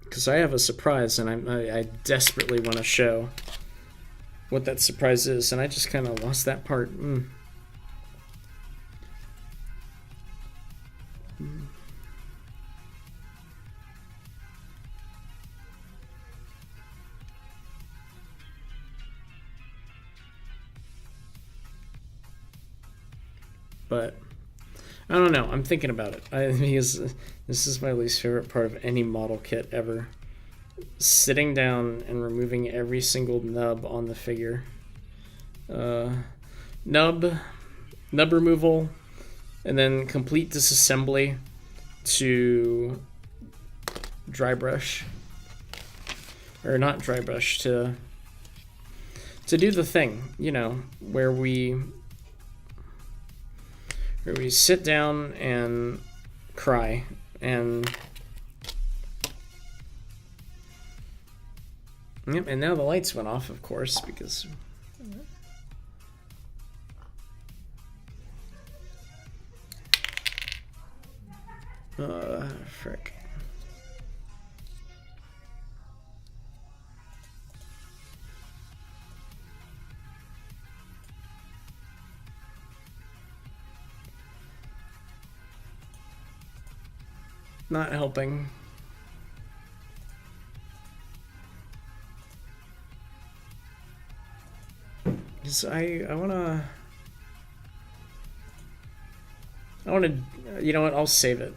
S1: Because I have a surprise, and I desperately want to show what that surprise is, and I just kind of lost that part. But I don't know. I'm thinking about it. Because this is my least favorite part of any model kit ever. Sitting down and removing every single nub on the figure. Nub removal, and then complete disassembly to dry brush. Or not dry brush, to do the thing, you know, where we sit down and cry, and yep, and now the lights went off, of course, because frick. Not helping. Because I wanna, you know what, I'll save it.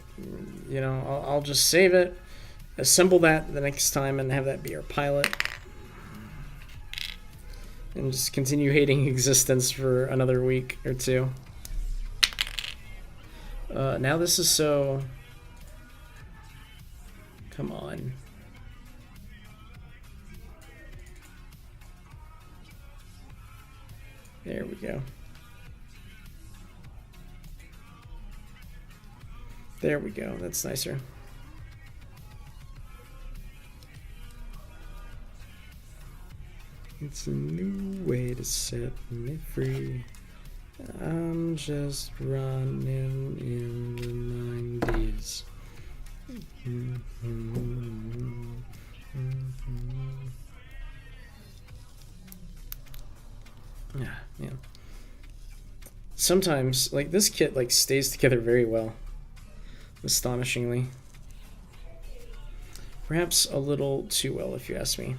S1: You know, I'll just save it, assemble that the next time, and have that be our pilot. And just continue hating existence for another week or two. Now this is so... Come on. There we go. There we go. That's nicer. It's a new way to set me free. I'm just running in the 90s. Yeah. Sometimes, like, this kit, like, stays together very well. Astonishingly. Perhaps a little too well, if you ask me.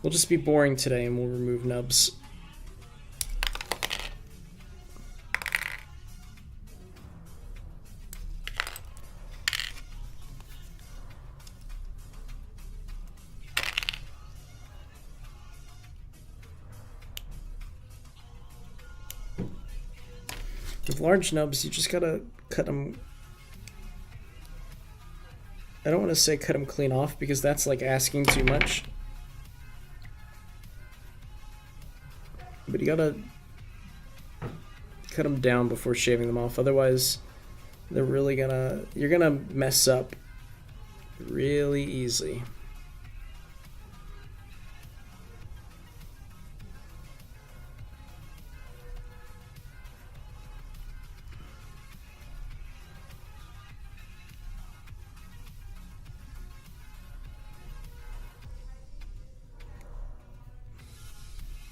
S1: We'll just be boring today and we'll remove nubs. With large nubs, you just gotta cut them. I don't want to say cut them clean off because that's like asking too much. But you gotta cut them down before shaving them off. Otherwise, they're really you're gonna mess up really easily.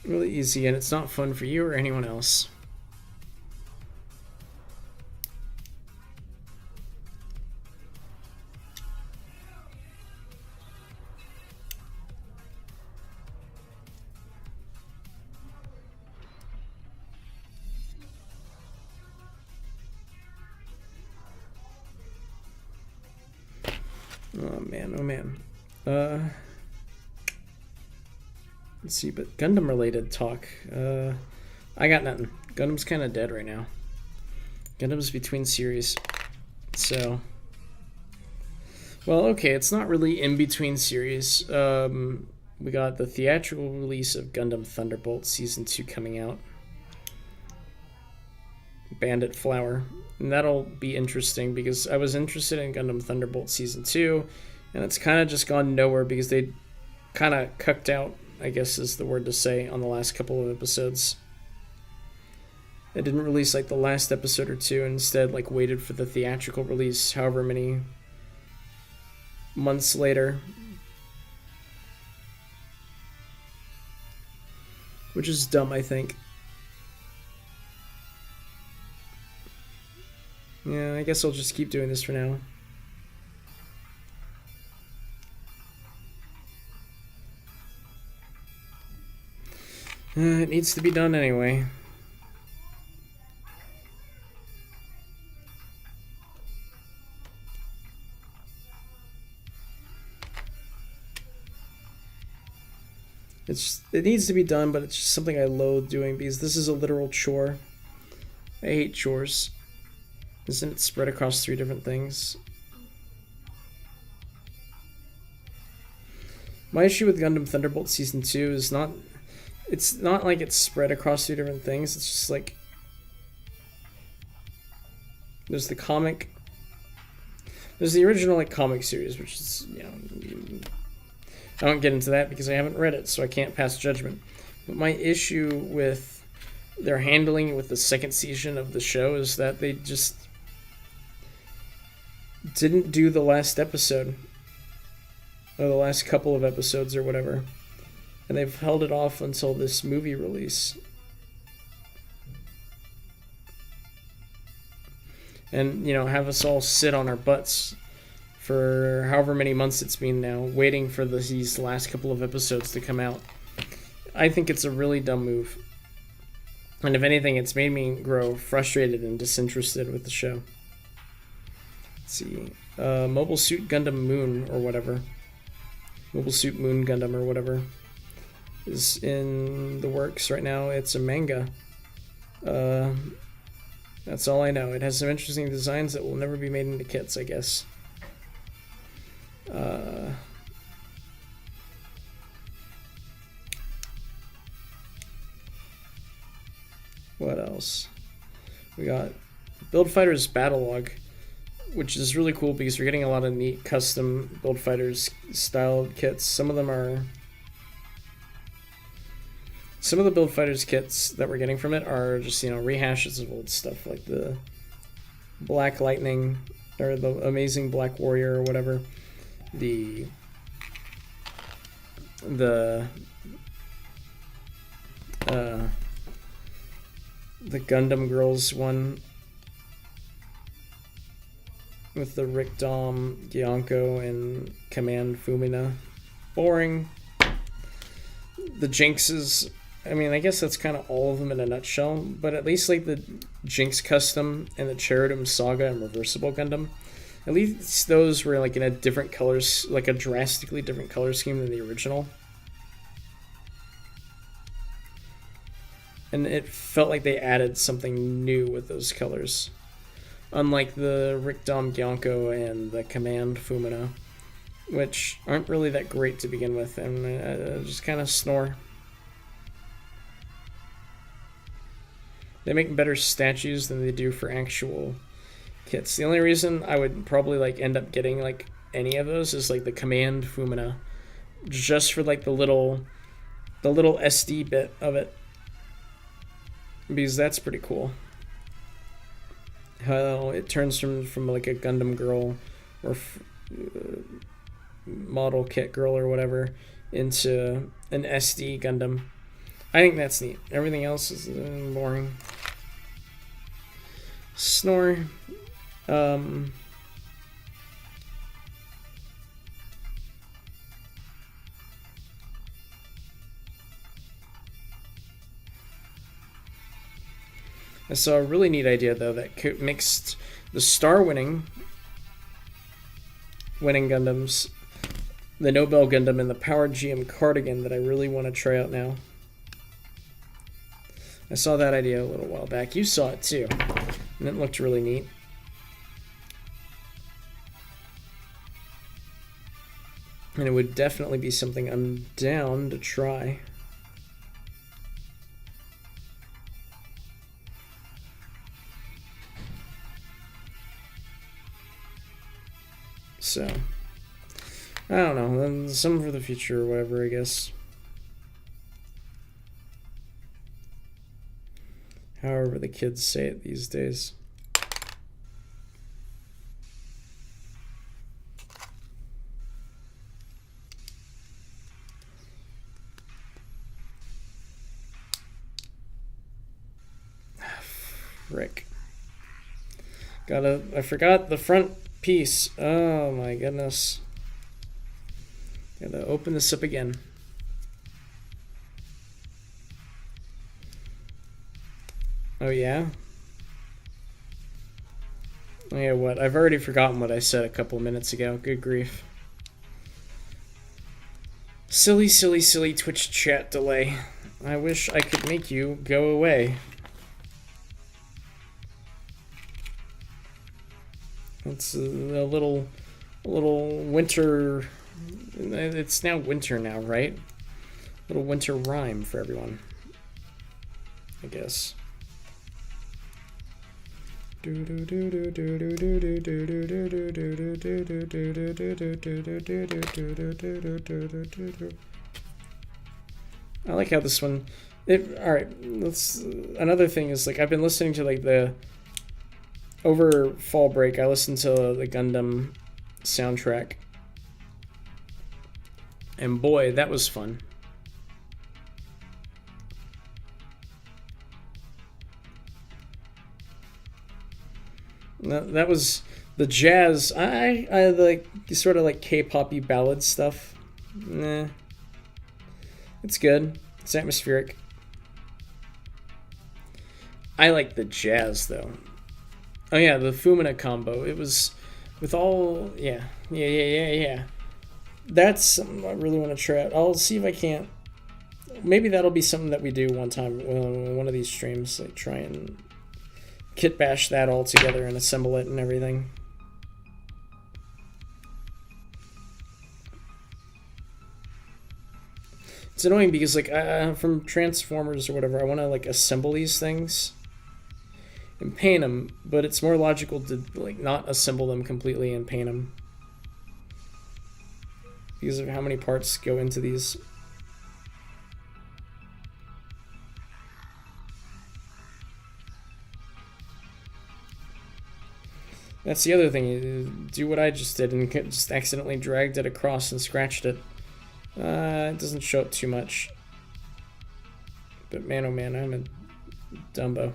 S1: Really easy, and it's not fun for you or anyone else. Oh man. Let's see, but Gundam related talk. I got nothing. Gundam's kind of dead right now. Gundam's between series. So, well, okay, it's not really in between series. We got the theatrical release of Gundam Thunderbolt Season 2 coming out. Bandit Flower. And that'll be interesting because I was interested in Gundam Thunderbolt Season 2, and it's kind of just gone nowhere because they kind of cucked out, I guess is the word to say, on the last couple of episodes. It didn't release like the last episode or two, and instead like waited for the theatrical release however many months later. Which is dumb, I think. Yeah, I guess I'll just keep doing this for now. It needs to be done anyway. It needs to be done, but it's just something I loathe doing because this is a literal chore. I hate chores. Isn't it spread across 3 different things? My issue with Gundam Thunderbolt Season 2 is not... It's not like it's spread across 2 different things. It's just like... There's the comic... There's the original like comic series, which is, you know... I don't get into that because I haven't read it, so I can't pass judgment. But my issue with their handling with the second season of the show is that they just didn't do the last episode. Or the last couple of episodes or whatever. And they've held it off until this movie release. And, you know, have us all sit on our butts for however many months it's been now, waiting for these last couple of episodes to come out. I think it's a really dumb move. And if anything, it's made me grow frustrated and disinterested with the show. Let's see. Mobile Suit Gundam Moon or whatever. Mobile Suit Moon Gundam or whatever is in the works right now. It's a manga. That's all I know. It has some interesting designs that will never be made into kits, I guess. What else? We got Build Fighters Battle Log, which is really cool because we're getting a lot of neat custom Build Fighters style kits. Some of them are some of the Build Fighters kits that we're getting from it are just, you know, rehashes of old stuff, like the Black Lightning, or the Amazing Black Warrior, or whatever. The Gundam Girls one with the Rick Dom, Gyanko, and Command Fumina. Boring. The Jinxes, I mean, I guess that's kind of all of them in a nutshell, but at least like the Jinx Custom and the Cherubim Saga and Reversible Gundam, at least those were like in a different colors, like a drastically different color scheme than the original. And it felt like they added something new with those colors. Unlike the Rick Dom Gyanko and the Command Fumina, which aren't really that great to begin with, and just kind of snore. They make better statues than they do for actual kits. The only reason I would probably like end up getting like any of those is like the Command Fumina, just for like the little SD bit of it, because that's pretty cool. How it turns from like a Gundam girl or model kit girl or whatever into an SD Gundam. I think that's neat. Everything else is boring. Snore. I saw a really neat idea though that mixed the star winning Gundams, the Nobel Gundam, and the Power GM Cardigan that I really want to try out now. I saw that idea a little while back. You saw it too, and it looked really neat. And it would definitely be something I'm down to try. So, I don't know, then some for the future or whatever, I guess. However the kids say it these days. Frick. I forgot the front piece. Oh my goodness. Gotta open this up again. Oh yeah? Oh yeah, what? I've already forgotten what I said a couple minutes ago. Good grief. Silly, silly, silly Twitch chat delay. I wish I could make you go away. It's a little winter. It's now winter now, right? Little winter rhyme for everyone, I guess. I like how this one. All right. Another thing is like I've been listening to like the. Over fall break, I listened to the Gundam soundtrack. And boy, that was fun. That was the jazz. I like sort of like K-poppy ballad stuff. Nah. It's good. It's atmospheric. I like the jazz though. Oh yeah, the Fumina combo. It was with all yeah. That's something I really want to try out. I'll see if I can't. Maybe that'll be something that we do one time on one of these streams. Like try and kit bash that all together and assemble it and everything. It's annoying because like from Transformers or whatever, I want to like assemble these things and paint them, but it's more logical to like not assemble them completely and paint them because of how many parts go into these. That's the other thing. You do what I just did and just accidentally dragged it across and scratched it. It doesn't show up too much. But man, oh man, I'm a Dumbo.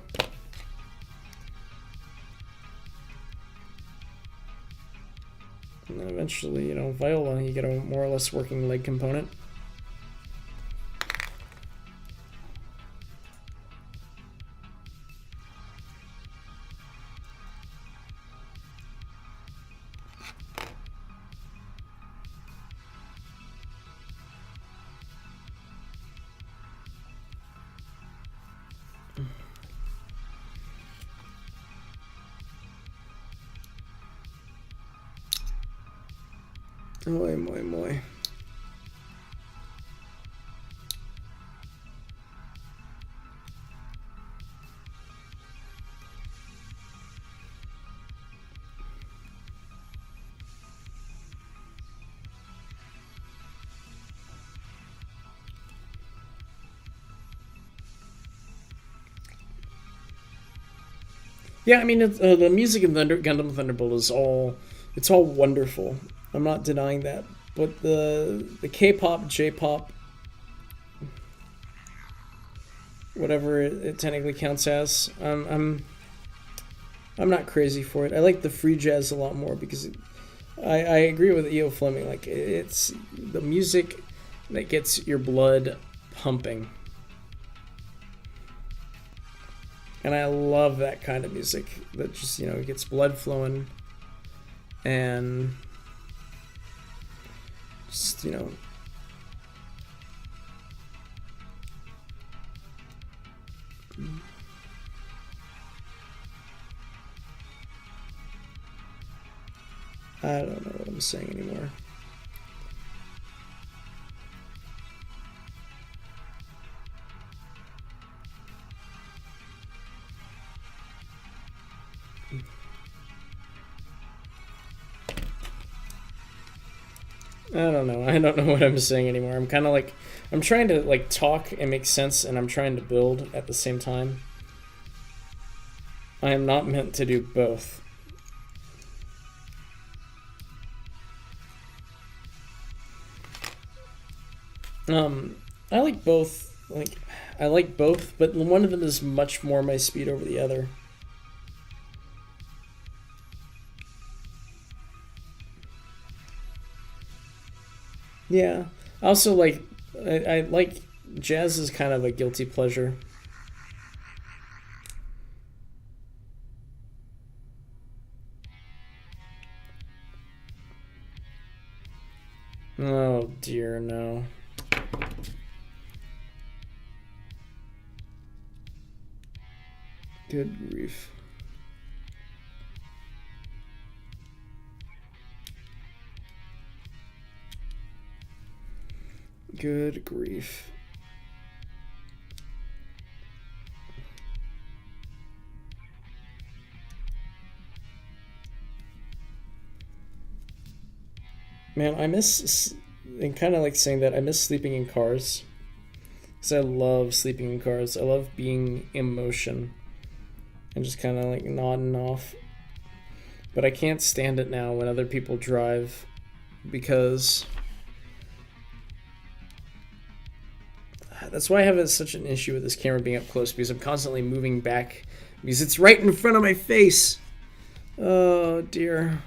S1: And then eventually, you know, Viola, you get a more or less working leg component. Moi, moi, moi. Yeah, I mean, the music in Gundam Thunderbolt is it's all wonderful. I'm not denying that, but the K-pop, J-pop, whatever it technically counts as, I'm not crazy for it. I like the free jazz a lot more because I agree with E.O. Fleming. Like, it's the music that gets your blood pumping. And I love that kind of music that just, you know, gets blood flowing and just, you know, I don't know what I'm saying anymore. I don't know. I don't know what I'm saying anymore. I'm kind of like, I'm trying to like talk and make sense, and I'm trying to build at the same time. I am not meant to do both. I like both. Like, I like both, but one of them is much more my speed over the other. Yeah. Also, like, I like jazz is kind of a guilty pleasure. Oh dear, no. Good grief. Good grief. Man, I miss, and kind of like saying that, I miss sleeping in cars. Because I love sleeping in cars. I love being in motion and just kind of like nodding off. But I can't stand it now when other people drive because that's why I have such an issue with this camera being up close, because I'm constantly moving back because it's right in front of my face. Oh dear.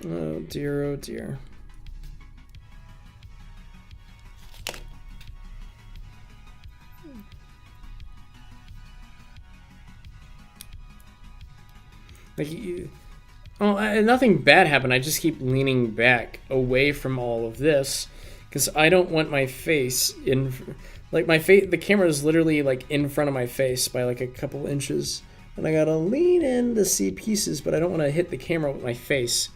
S1: Oh dear, oh dear. Like, nothing bad happened. I just keep leaning back away from all of this because I don't want my face in, like, my face. The camera is literally like in front of my face by like a couple inches, and I gotta lean in to see pieces, but I don't want to hit the camera with my face.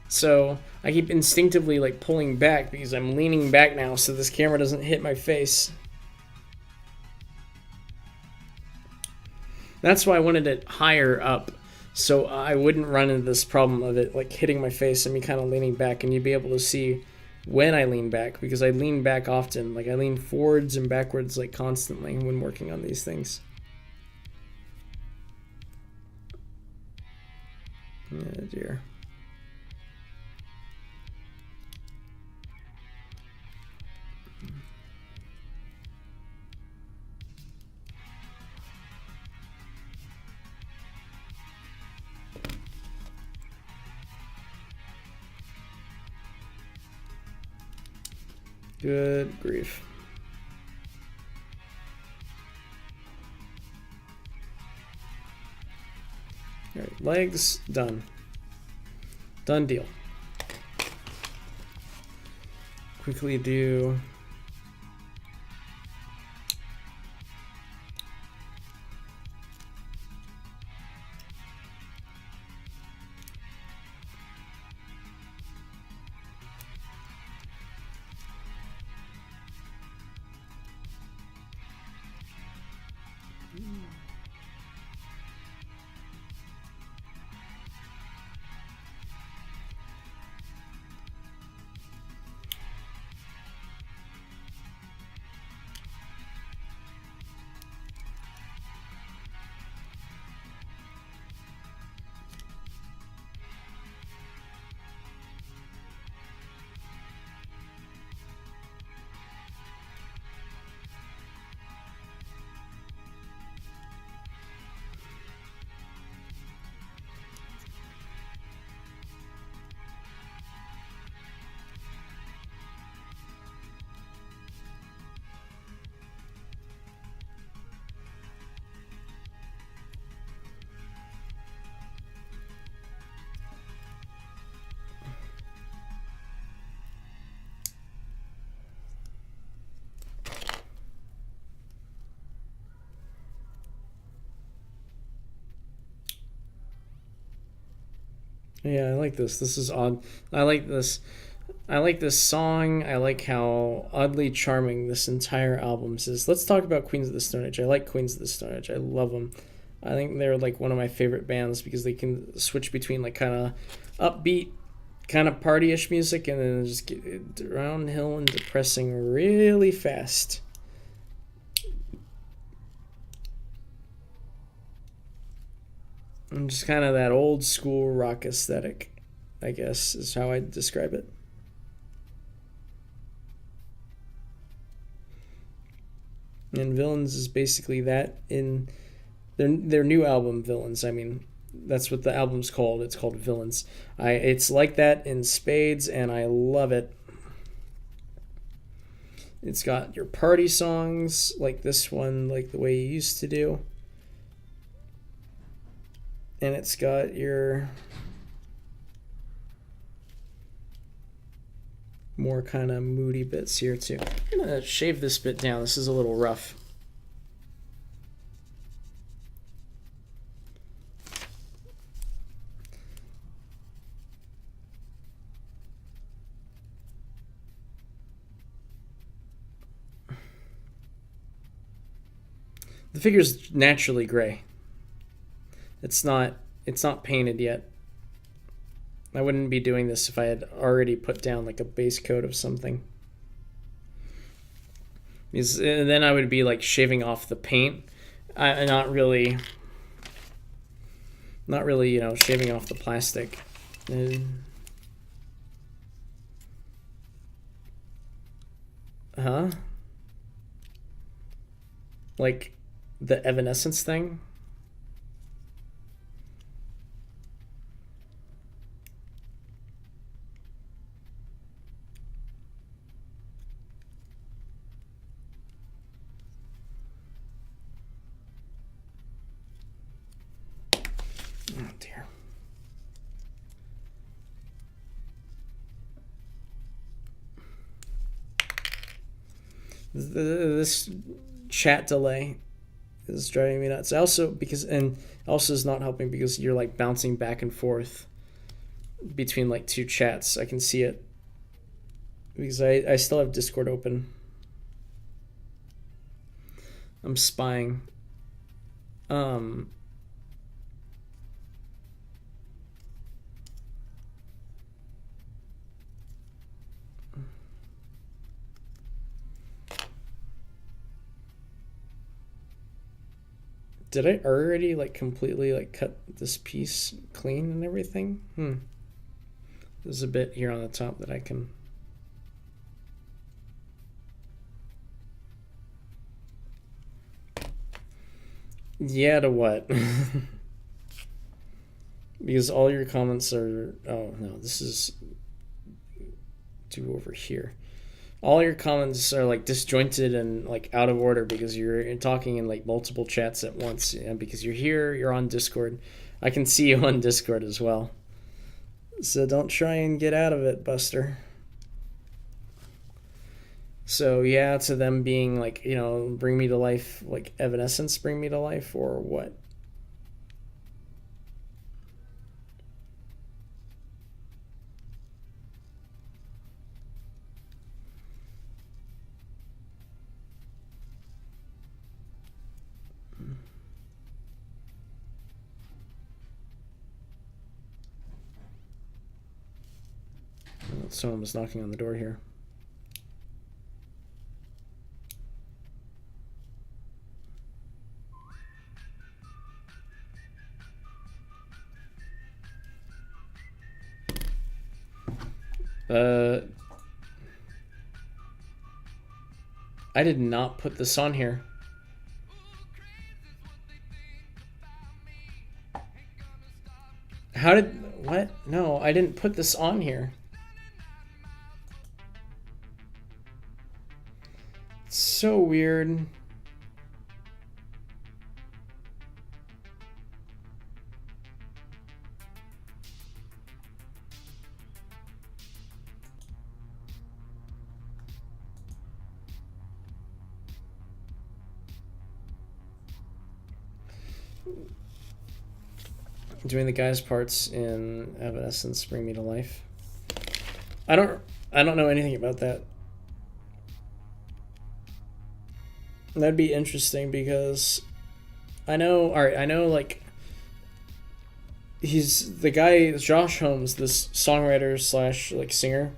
S1: So I keep instinctively like pulling back because I'm leaning back now so this camera doesn't hit my face. That's why I wanted it higher up So I wouldn't run into this problem of it like hitting my face and me kind of leaning back, and you'd be able to see when I lean back, because I lean back often. Like I lean forwards and backwards like constantly when working on these things. Oh dear. Good grief. All right, legs, done. Done deal. Quickly do... Yeah, I like this. This is odd. I like this. I like this song. I like how oddly charming this entire album is. Let's talk about Queens of the Stone Age. I like Queens of the Stone Age. I love them. I think they're like one of my favorite bands because they can switch between like kind of upbeat, kind of party-ish music, and then just get downhill and depressing really fast. And just kind of that old school rock aesthetic, I guess, is how I describe it. And Villains is basically that in their new album, Villains. I mean, that's what the album's called. It's called Villains. It's like that in spades, and I love it. It's got your party songs like this one, like the way you used to do. And it's got your more kind of moody bits here too. I'm gonna shave this bit down. This is a little rough. The figure's naturally gray. It's not painted yet. I wouldn't be doing this if I had already put down like a base coat of something. Because then I would be like shaving off the paint. Not really, shaving off the plastic. Huh? Like the Evanescence thing? Oh dear. This chat delay is driving me nuts. Also is not helping because you're like bouncing back and forth between like two chats. I can see it because I still have Discord open. I'm spying. Did I already like completely like cut this piece clean and everything? There's a bit here on the top that I can. Yeah, to what? Because all your comments are. Oh no, this is do over here. All your comments are like disjointed and like out of order because you're talking in like multiple chats at once. And because you're here, you're on Discord. I can see you on Discord as well. So don't try and get out of it, Buster. So yeah, to them being like, you know, bring me to life, like Evanescence bring me to life, or what? Someone was knocking on the door here. I did not put this on here. How did... What? No, I didn't put this on here. It's so weird. Doing the guy's parts in Evanescence bring me to life. I don't know anything about that. That'd be interesting because I know like he's the guy Josh Holmes, this songwriter slash like singer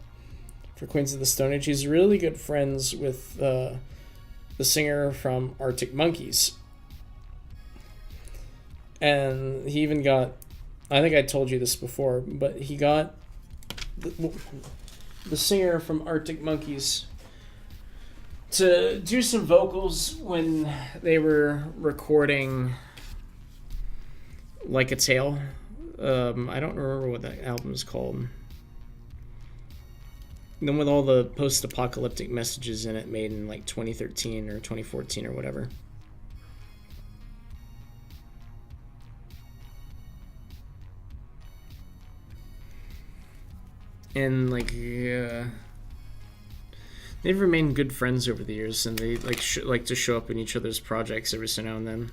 S1: for Queens of the Stone Age. He's really good friends with the singer from Arctic Monkeys. And he even got, I think I told you this before, but he got the singer from Arctic Monkeys to do some vocals when they were recording Like a Tale. I don't remember what that album is called. Then with all the post-apocalyptic messages in it made in like 2013 or 2014 or whatever. And like they've remained good friends over the years, and they like like to show up in each other's projects every so now and then.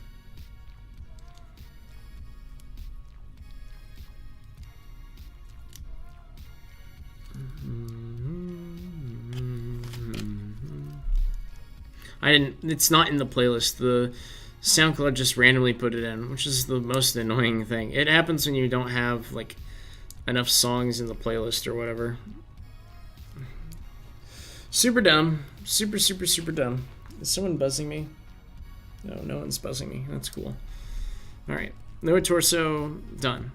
S1: It's not in the playlist. The SoundCloud just randomly put it in, which is the most annoying thing. It happens when you don't have like enough songs in the playlist or whatever. Super dumb. Super dumb. Is someone buzzing me? No one's buzzing me. That's cool. Alright. Lower torso, done.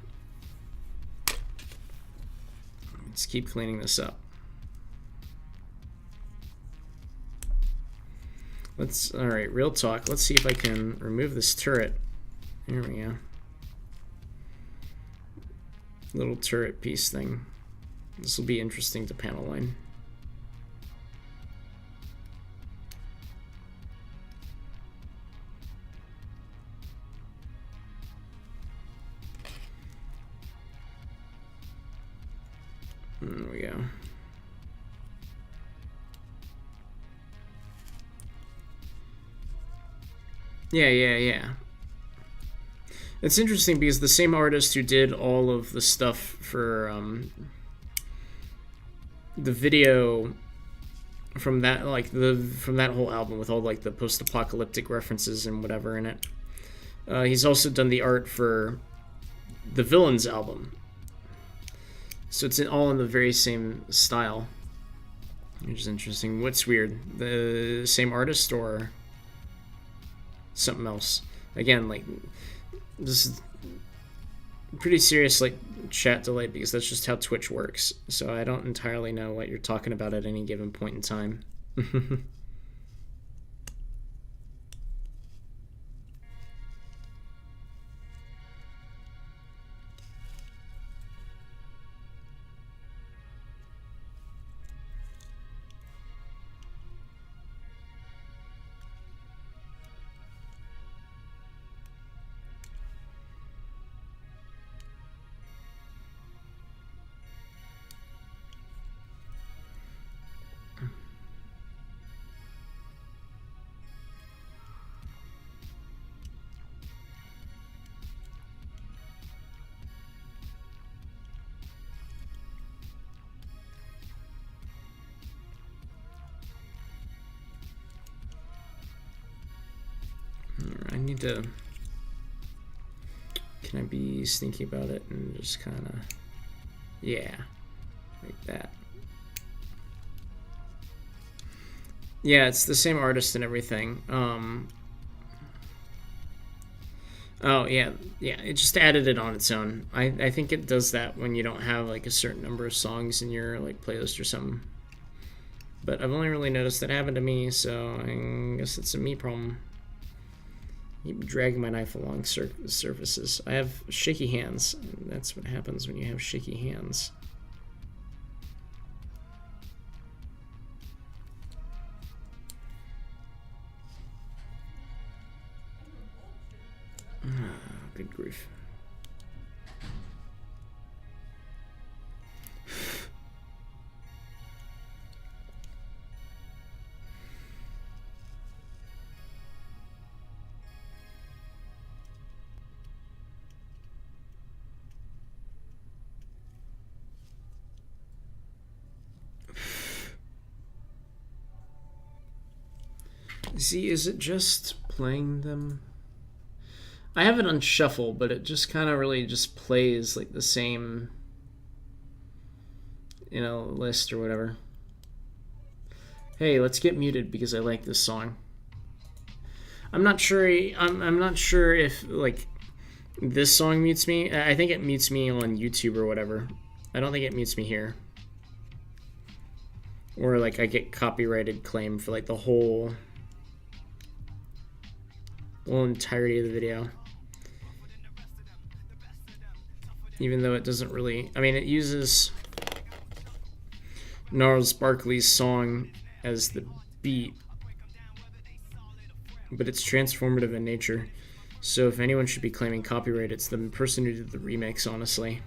S1: Let's keep cleaning this up. Alright, real talk. Let's see if I can remove this turret. There we go. Little turret piece thing. This will be interesting to panel line. There we go. Yeah. It's interesting because the same artist who did all of the stuff for the video from that from that whole album with all like the post-apocalyptic references and whatever in it. He's also done the art for the Villains album. So it's all in the very same style. Which is interesting. What's weird? The same artist or something else? Again, like, this is pretty serious, like, chat delay, because that's just how Twitch works. So I don't entirely know what you're talking about at any given point in time. I need to... Can I be sneaky about it and just kind of... Yeah, like that. Yeah, it's the same artist and everything. Oh, yeah, it just added it on its own. I think it does that when you don't have, like, a certain number of songs in your, like, playlist or something. But I've only really noticed that happen to me, so I guess it's a me problem. Keep dragging my knife along surfaces. I have shaky hands. That's what happens when you have shaky hands. Good grief. See, is it just playing them? I have it on shuffle, but it just kind of really just plays like the same, you know, list or whatever. Hey, let's get muted because I like this song. I'm not sure. I'm not sure if like this song mutes me. I think it mutes me on YouTube or whatever. I don't think it mutes me here. Or like I get copyrighted claim for like the whole entirety of the video. Even though it doesn't really... I mean, it uses Gnarls Barkley's song as the beat, but it's transformative in nature. So if anyone should be claiming copyright, it's the person who did the remix, honestly.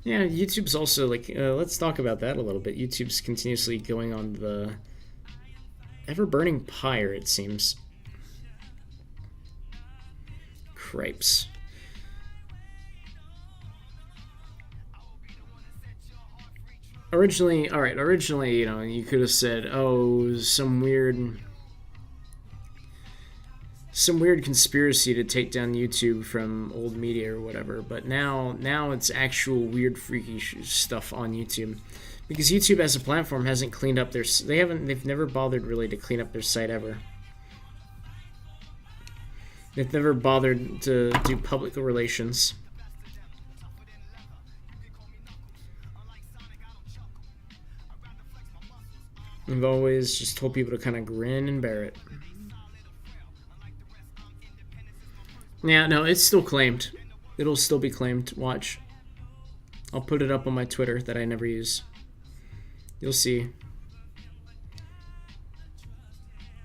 S1: Yeah, YouTube's also like, let's talk about that a little bit. YouTube's continuously going on the ever-burning pyre, it seems. Cripes. Originally, you know, you could have said, oh, some weird conspiracy to take down YouTube from old media or whatever, but now it's actual weird freaky stuff on YouTube, because YouTube as a platform hasn't cleaned up their... they've never bothered really to clean up their site ever. They've never bothered to do public relations. They've always just told people to kind of grin and bear it. Yeah, no, it's still claimed. It'll still be claimed. Watch. I'll put it up on my Twitter that I never use. You'll see.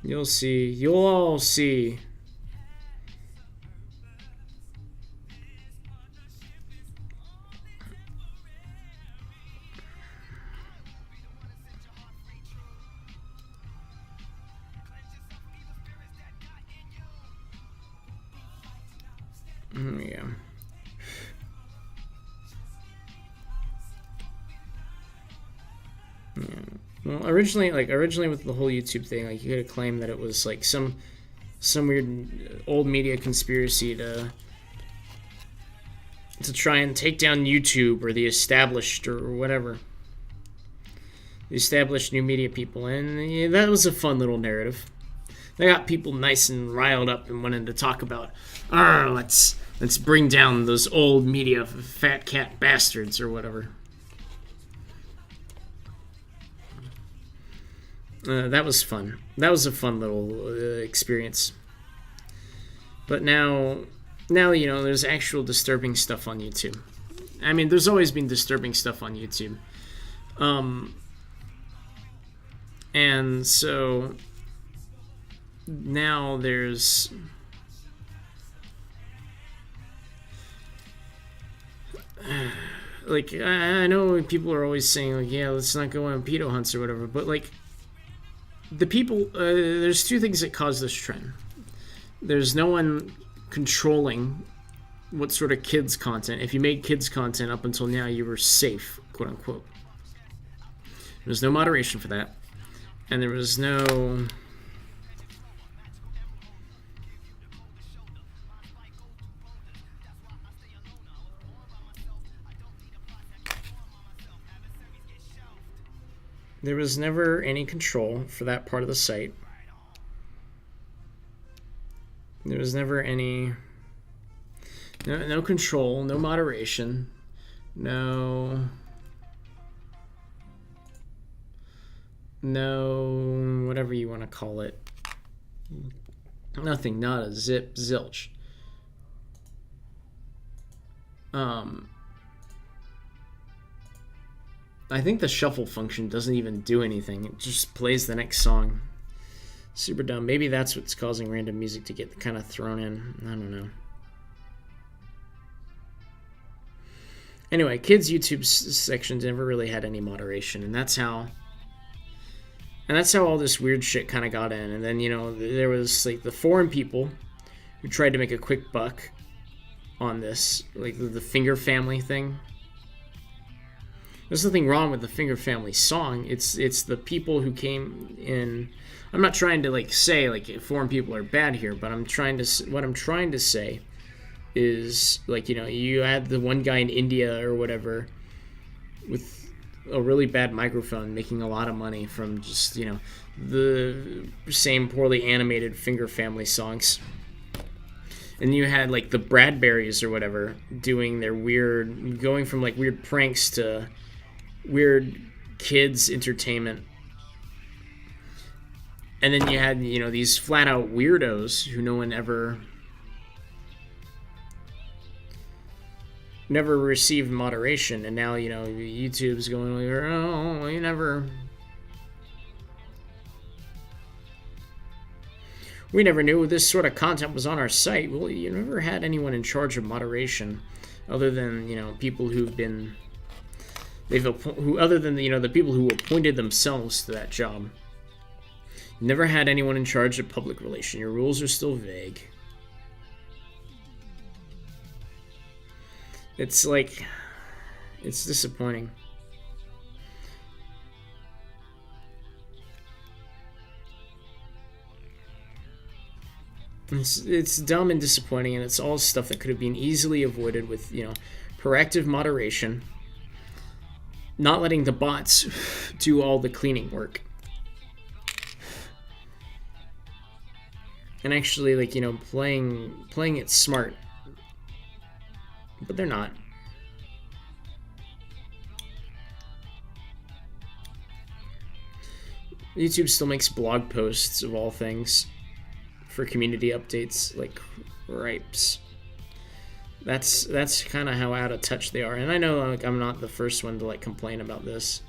S1: You'll see. You'll all see. Yeah. Yeah. Well, originally with the whole YouTube thing, like you could have claimed that it was like some weird old media conspiracy to try and take down YouTube or the established or whatever. The established new media people, and yeah, that was a fun little narrative. They got people nice and riled up and wanted to talk about, let's bring down those old media fat cat bastards or whatever. That was fun. That was a fun little experience. But now, there's actual disturbing stuff on YouTube. I mean, there's always been disturbing stuff on YouTube. And so now there's like, I know people are always saying like, yeah, let's not go on pedo hunts or whatever, but like the people, there's two things that cause this trend. There's no one controlling what sort of kids content. If you made kids content up until now, you were safe, quote unquote. There's no moderation for that. And there was no... There was never any control for that part of the site. There was never any... No control, no moderation, no whatever you want to call it. Nothing, not a zip, zilch. I think the shuffle function doesn't even do anything. It just plays the next song. Super dumb. Maybe that's what's causing random music to get kind of thrown in. I don't know. Anyway, kids' YouTube sections never really had any moderation, and that's how all this weird shit kind of got in. And then, there was like the foreign people who tried to make a quick buck on this, like the Finger Family thing. There's nothing wrong with the Finger Family song. It's the people who came in. I'm not trying to like say like foreign people are bad here, but what I'm trying to say is like, you had the one guy in India or whatever with a really bad microphone making a lot of money from just, the same poorly animated Finger Family songs. And you had like the Bradberries or whatever doing their going from like weird pranks to weird kids entertainment. And then you had, these flat out weirdos who no one never received moderation, and now YouTube's going like, oh, we never knew this sort of content was on our site. Well, you never had anyone in charge of moderation other than people who've been the people who appointed themselves to that job. You never had anyone in charge of public relation. Your rules are still vague. It's like, it's disappointing. It's dumb and disappointing, and it's all stuff that could have been easily avoided with, proactive moderation, not letting the bots do all the cleaning work. And actually, like, playing it smart. But they're not. YouTube still makes blog posts of all things for community updates, like ripes. That's kind of how out of touch they are. And I know like I'm not the first one to like complain about this.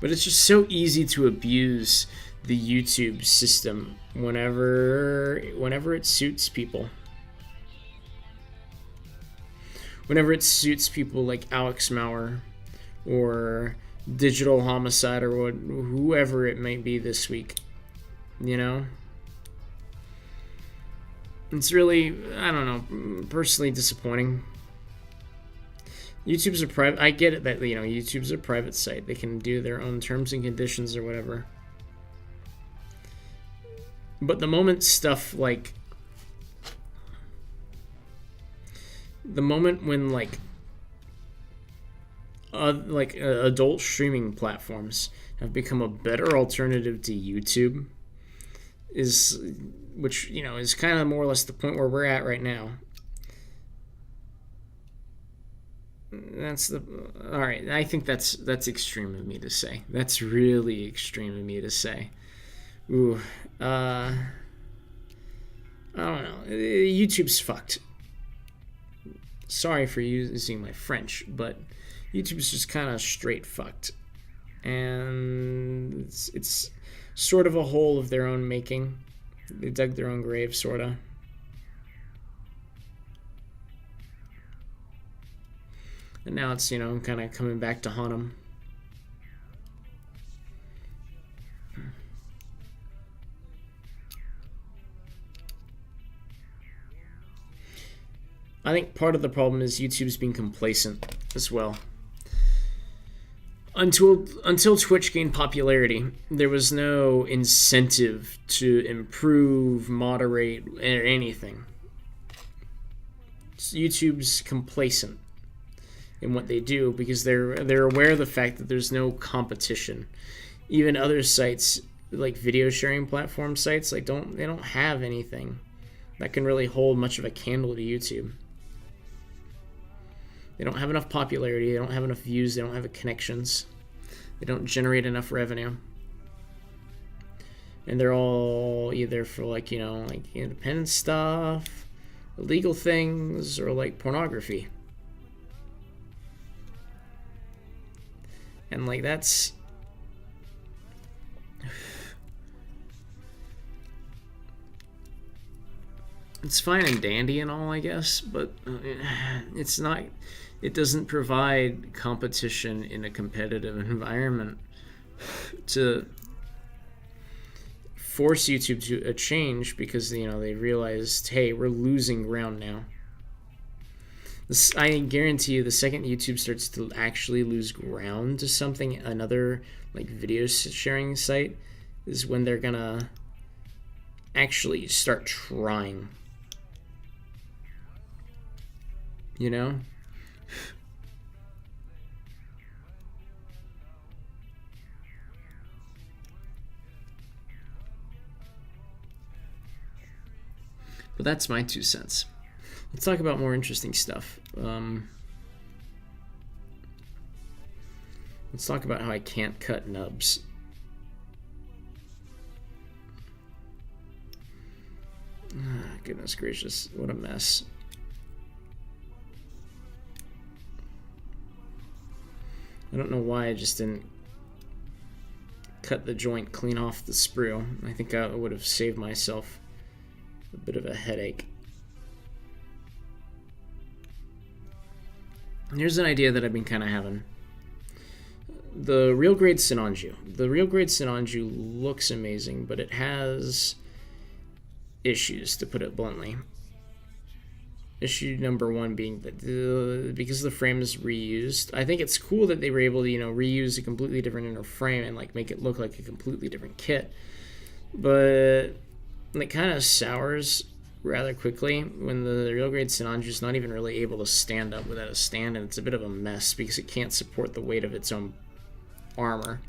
S1: But it's just so easy to abuse the YouTube system whenever it suits people. Whenever it suits people like Alex Maurer or Digital Homicide or whoever it might be this week, It's really, I don't know, personally disappointing. YouTube's a private. I get it that YouTube's a private site. They can do their own terms and conditions or whatever. But the moment stuff the moment when adult streaming platforms have become a better alternative to YouTube which is kind of more or less the point where we're at right now. All right. I think that's extreme of me to say. That's really extreme of me to say. Ooh, I don't know. YouTube's fucked. Sorry for using my French, but YouTube's just kind of straight fucked, and it's sort of a hole of their own making. They dug their own grave, sorta. And now it's, kind of coming back to haunt them. I think part of the problem is YouTube's being complacent as well. Until Twitch gained popularity, there was no incentive to improve, moderate, or anything. YouTube's complacent in what they do because they're aware of the fact that there's no competition. Even other sites like video sharing platform sites they don't have anything that can really hold much of a candle to YouTube. They don't have enough popularity, they don't have enough views, they don't have connections, they don't generate enough revenue. And they're all either for independent stuff, illegal things, or pornography. And that's it's fine and dandy and all, I guess, but it's not. It doesn't provide competition in a competitive environment to force YouTube to a change because they realized, hey, we're losing ground now. I guarantee you, the second YouTube starts to actually lose ground to something, another video sharing site, is when they're gonna actually start trying. But that's my 2 cents. Let's talk about more interesting stuff. Let's talk about how I can't cut nubs. Goodness gracious, what a mess. I don't know why I just didn't cut the joint clean off the sprue. I think I would have saved myself a bit of a headache. Here's an idea that I've been kind of having. The Real Grade Sinanju. The Real Grade Sinanju looks amazing, but it has issues, to put it bluntly. Issue number one being that because the frame is reused, I think it's cool that they were able to reuse a completely different inner frame and make it look like a completely different kit, but it kind of sours rather quickly when the Real Grade Sinanju is not even really able to stand up without a stand, and it's a bit of a mess because it can't support the weight of its own armor.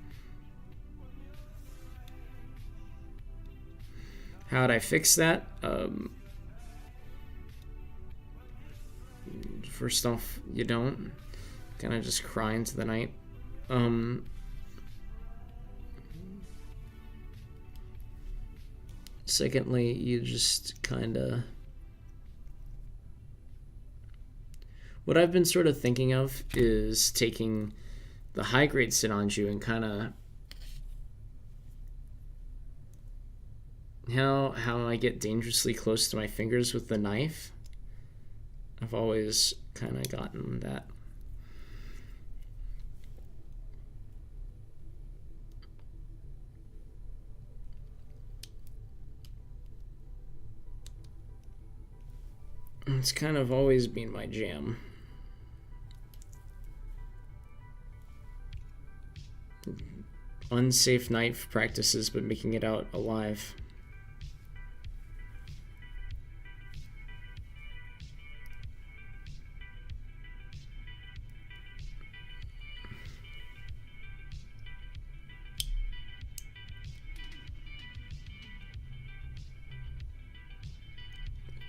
S1: How would I fix that? First off, you don't. Kind of just cry into the night. Secondly, you just kind of... What I've been sort of thinking of is taking the high-grade Sinanju and kind of... How I get dangerously close to my fingers with the knife. I've always kind of gotten that. It's kind of always been my jam. Unsafe knife practices, but making it out alive.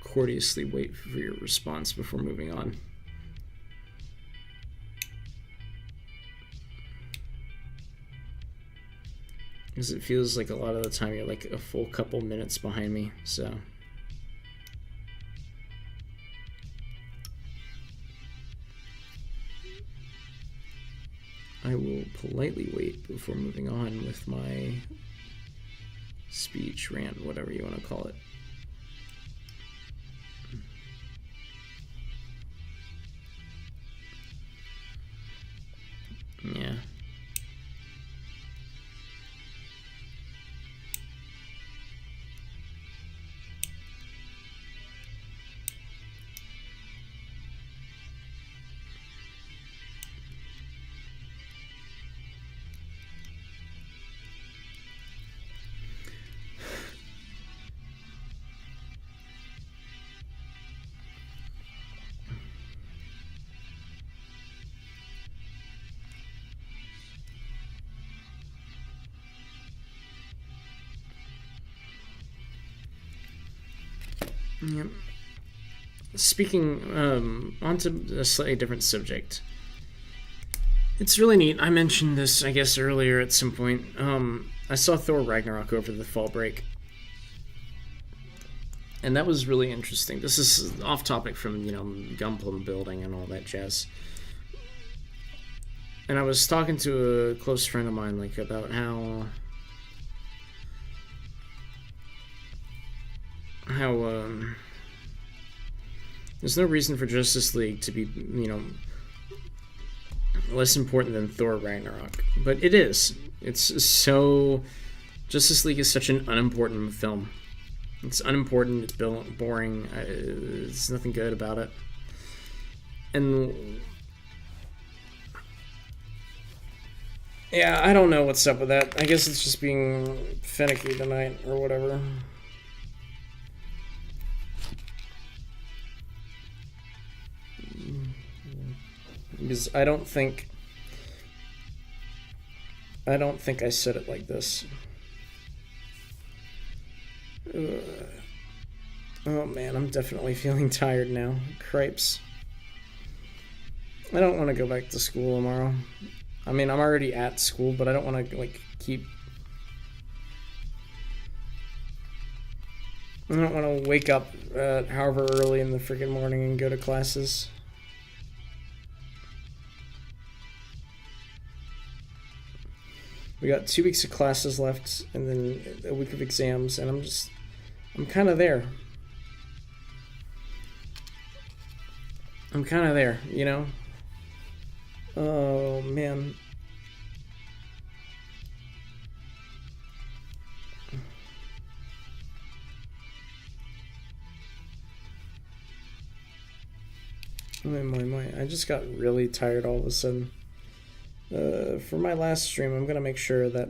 S1: Courteously wait for your response before moving on. Because it feels like a lot of the time you're like a full couple minutes behind me, so. I will politely wait before moving on with my speech, rant, whatever you want to call it. Yeah. Yep. Speaking, onto a slightly different subject. It's really neat. I mentioned this, I guess, earlier at some point. I saw Thor Ragnarok over the fall break. And that was really interesting. This is off topic from, Gunpla building and all that jazz. And I was talking to a close friend of mine, like, about how there's no reason for Justice League to be, less important than Thor Ragnarok. But it is. It's so... Justice League is such an unimportant film. It's unimportant, it's boring, there's nothing good about it. And... yeah, I don't know what's up with that. I guess it's just being finicky tonight, or whatever. Because I don't think I said it like this. Oh man, I'm definitely feeling tired now. Cripes. I don't want to go back to school tomorrow. I mean, I'm already at school, but I don't want to, keep... I don't want to wake up however early in the freaking morning and go to classes. We got 2 weeks of classes left, and then a week of exams, and I'm kind of there. I'm kind of there, Oh, man. I just got really tired all of a sudden. For my last stream, I'm gonna make sure that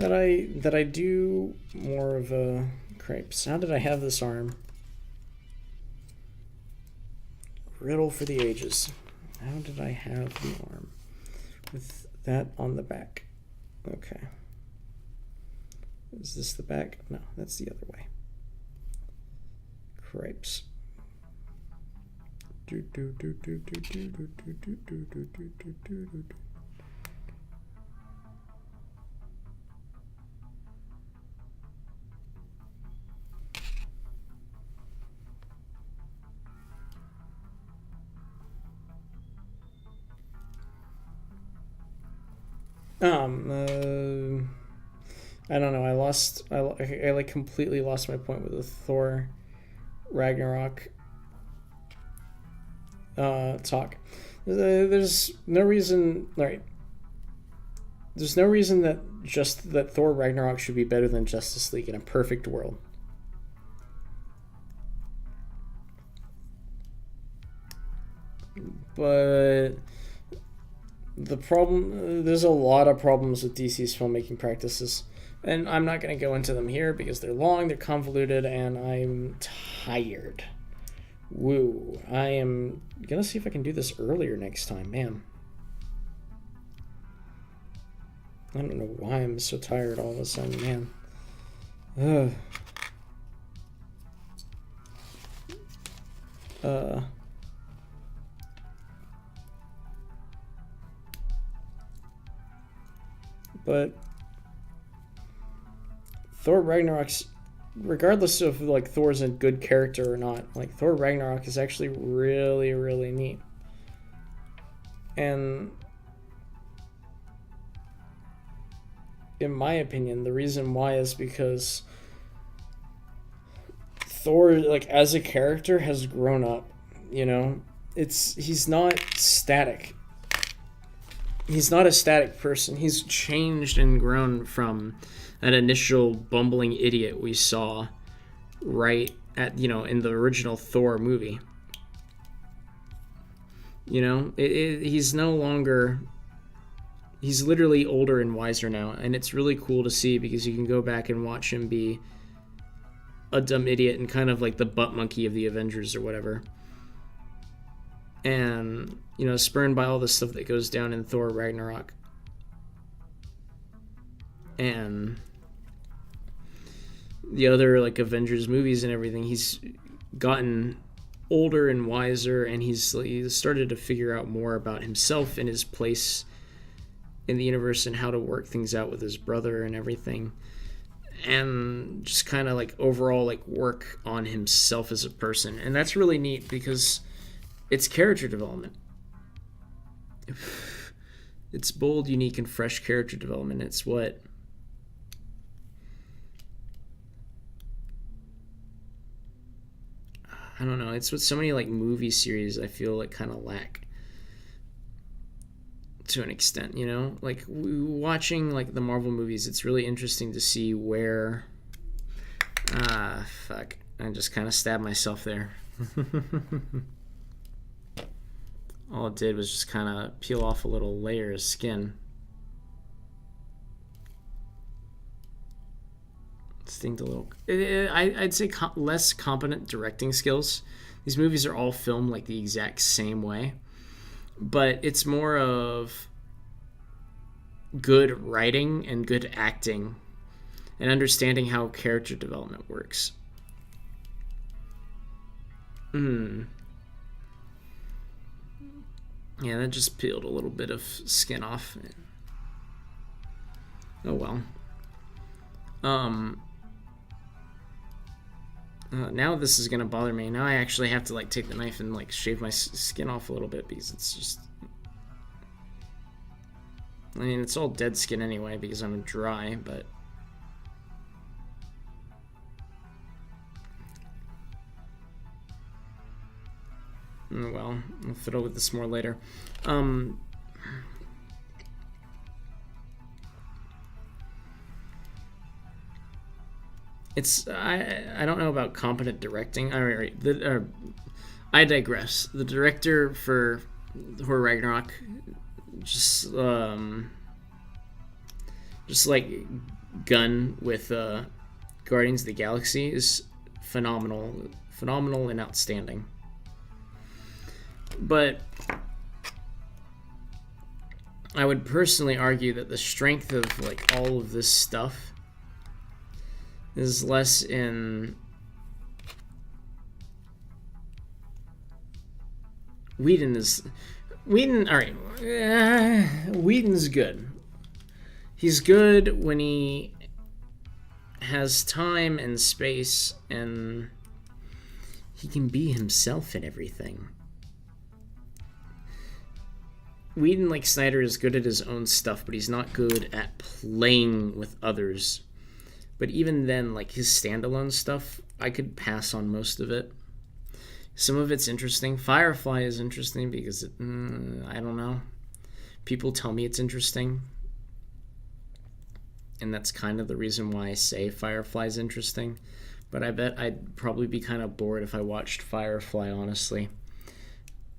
S1: I do more of a crepes. How did I have this arm? Riddle for the ages. How did I have the arm with that on the back? Okay. Is this the back? No, that's the other way. Crepes. I don't know. I completely lost my point with the Thor Ragnarok talk. There's no reason, right? There's no reason that Thor Ragnarok should be better than Justice League in a perfect world. But there's a lot of problems with DC's filmmaking practices. And I'm not going to go into them here because they're long, they're convoluted, and I'm tired. Woo. I am going to see if I can do this earlier next time. Man. I don't know why I'm so tired all of a sudden, man. Ugh. But Thor Ragnarok's, regardless of like Thor's a good character or not, like Thor Ragnarok is actually really, really neat. And in my opinion, the reason why is because Thor, like as a character, has grown up. You know, he's not static. He's not a static person. He's changed and grown from that initial bumbling idiot we saw right at, in the original Thor movie. He's no longer, he's literally older and wiser now, and it's really cool to see because you can go back and watch him be a dumb idiot and kind of like the butt monkey of the Avengers or whatever. And, spurned by all the stuff that goes down in Thor Ragnarok. And the other, like, Avengers movies and everything, he's gotten older and wiser, and he's started to figure out more about himself and his place in the universe and how to work things out with his brother and everything. And just kind of, like, overall, like, work on himself as a person. And that's really neat because it's character development. It's bold, unique, and fresh character development. It's what I don't know. It's what so many like movie series I feel like kind of lack to an extent. Like watching like the Marvel movies. It's really interesting to see where. Fuck! I just kind of stabbed myself there. All it did was just kind of peel off a little layer of skin. Stinged a little. I'd say less competent directing skills. These movies are all filmed like the exact same way. But it's more of good writing and good acting and understanding how character development works. Yeah, that just peeled a little bit of skin off. Oh well. Now this is gonna bother me. Now I actually have to like take the knife and like shave my skin off a little bit because it's just. I mean, it's all dead skin anyway because I'm dry, but. Well, I'll fiddle with this more later. It's I don't know about competent directing. I digress. The director for Thor Ragnarok just like Gunn with Guardians of the Galaxy is phenomenal and outstanding. But I would personally argue that the strength of like all of this stuff is less in Whedon's good. He's good when he has time and space and he can be himself in everything. Whedon, like Snyder, is good at his own stuff, but he's not good at playing with others. But even then, like his standalone stuff, I could pass on most of it. Some of it's interesting. Firefly is interesting because I don't know. People tell me it's interesting. And that's kind of the reason why I say Firefly is interesting. But I bet I'd probably be kind of bored if I watched Firefly, honestly.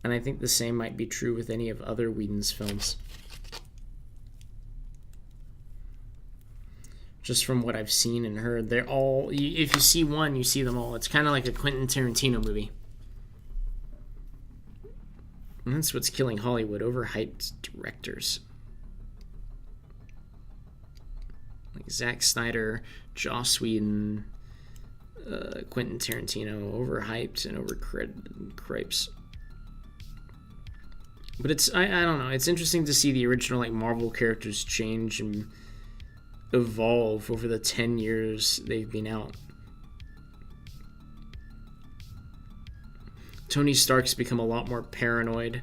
S1: And I think the same might be true with any of other Whedon's films. Just from what I've seen and heard, they're all, if you see one, you see them all. It's kind of like a Quentin Tarantino movie. And that's what's killing Hollywood, overhyped directors. Like Zack Snyder, Joss Whedon, Quentin Tarantino, overhyped and overcripes. But it's, I don't know, it's interesting to see the original like Marvel characters change and evolve over the 10 years they've been out. Tony Stark's become a lot more paranoid.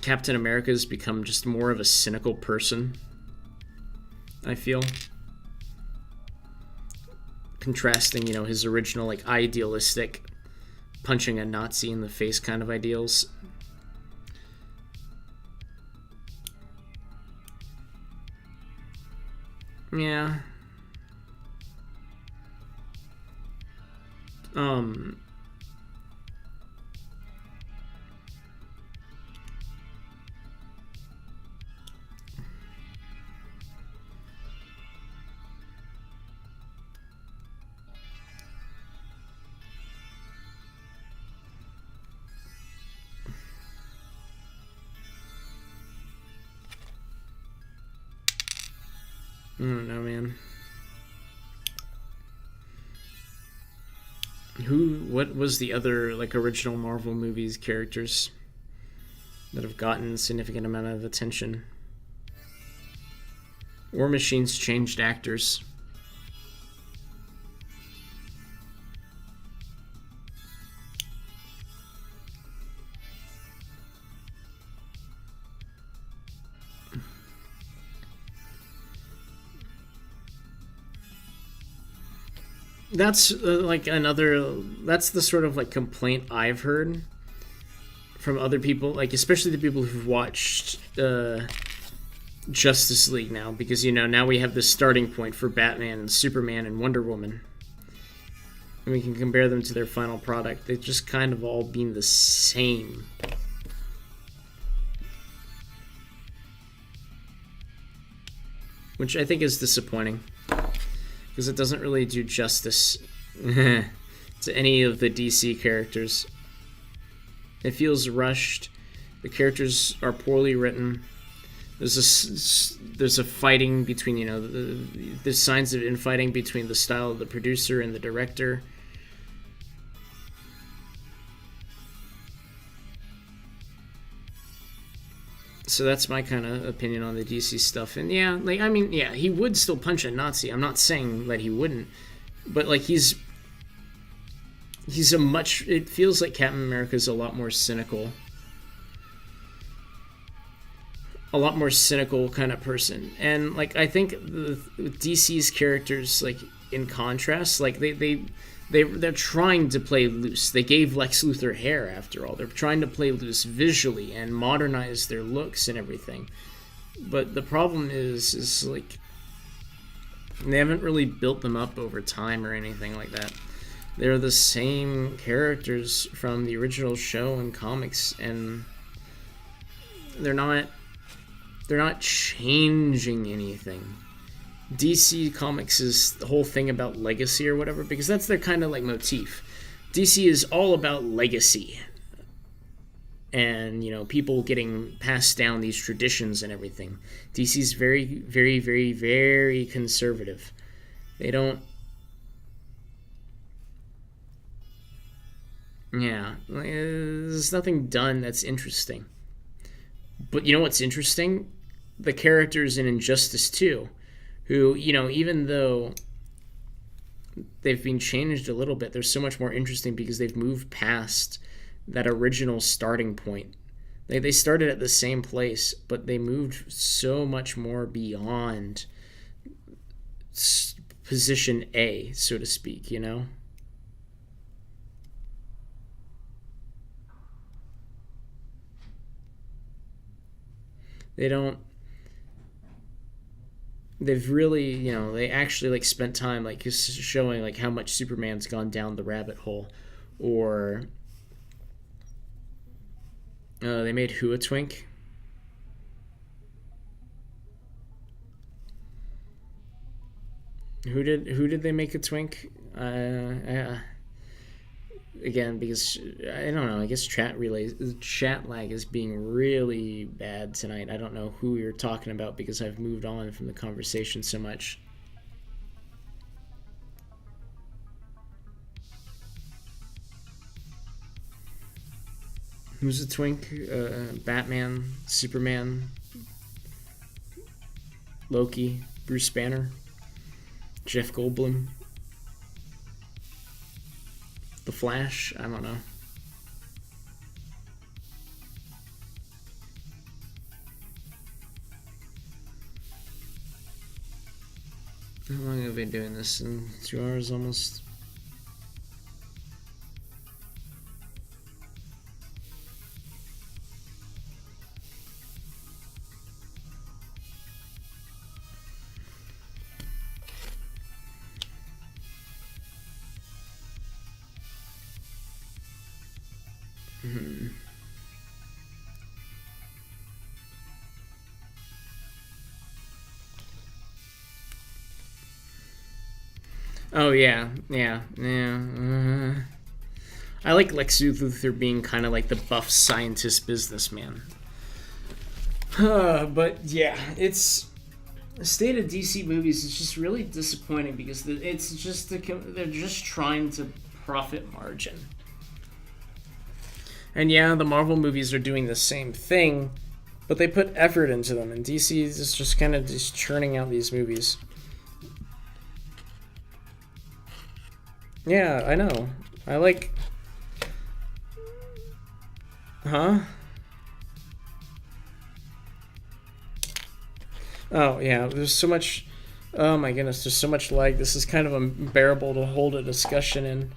S1: Captain America's become just more of a cynical person, I feel. Contrasting, you know, his original like idealistic punching a Nazi in the face kind of ideals. Yeah. I don't know, man. What was the other, like, original Marvel movies characters that have gotten a significant amount of attention? War Machine's changed actors. That's like another, that's the sort of like complaint I've heard from other people, like especially the people who've watched Justice League now, because you know now we have this starting point for Batman and Superman and Wonder Woman, and we can compare them to their final product. They've just kind of all been the same. Which I think is disappointing, because it doesn't really do justice to any of the DC characters. It feels rushed. The characters are poorly written. There's a fighting between, you know, there's signs of infighting between the style of the producer and the director. So that's my kind of opinion on the DC stuff. And yeah, like, I mean, yeah, he would still punch a Nazi. I'm not saying that he wouldn't. But, like, he's a much... It feels like Captain America's a lot more cynical. A lot more cynical kind of person. And, like, I think DC's characters, like, in contrast, like, they're trying to play loose. They gave Lex Luthor hair, after all. They're trying to play loose visually and modernize their looks and everything. But the problem is like, they haven't really built them up over time or anything like that. They're the same characters from the original show and comics, and they're not changing anything. DC Comics is the whole thing about legacy or whatever, because that's their kind of like motif. DC is all about legacy. And, you know, people getting passed down these traditions and everything. DC's very, very, very, very conservative. They don't... Yeah, there's nothing done that's interesting. But you know what's interesting? The characters in Injustice 2, who, you know, even though they've been changed a little bit, they're so much more interesting because they've moved past that original starting point. They started at the same place, but they moved so much more beyond position A, so to speak, you know? They've really, you know, they actually like spent time like showing like how much Superman's gone down the rabbit hole, or They made Who a Twink. Who did they make a twink? Again, because I don't know. I guess chat lag is being really bad tonight. I don't know who you're talking about because I've moved on from the conversation so much. Who's a twink? Batman, Superman, Loki, Bruce Banner, Jeff Goldblum, The Flash. I don't know. How long have I been doing this? In 2 hours almost. Oh yeah. I like Lex Luthor being kind of like the buff scientist businessman. But yeah, it's the state of DC movies is just really disappointing because it's just they're just trying to profit margin. And yeah, the Marvel movies are doing the same thing, but they put effort into them, and DC is just kind of just churning out these movies. Yeah, I know. I like... Huh? Oh, yeah, there's so much... Oh my goodness, there's so much lag. This is kind of unbearable to hold a discussion in.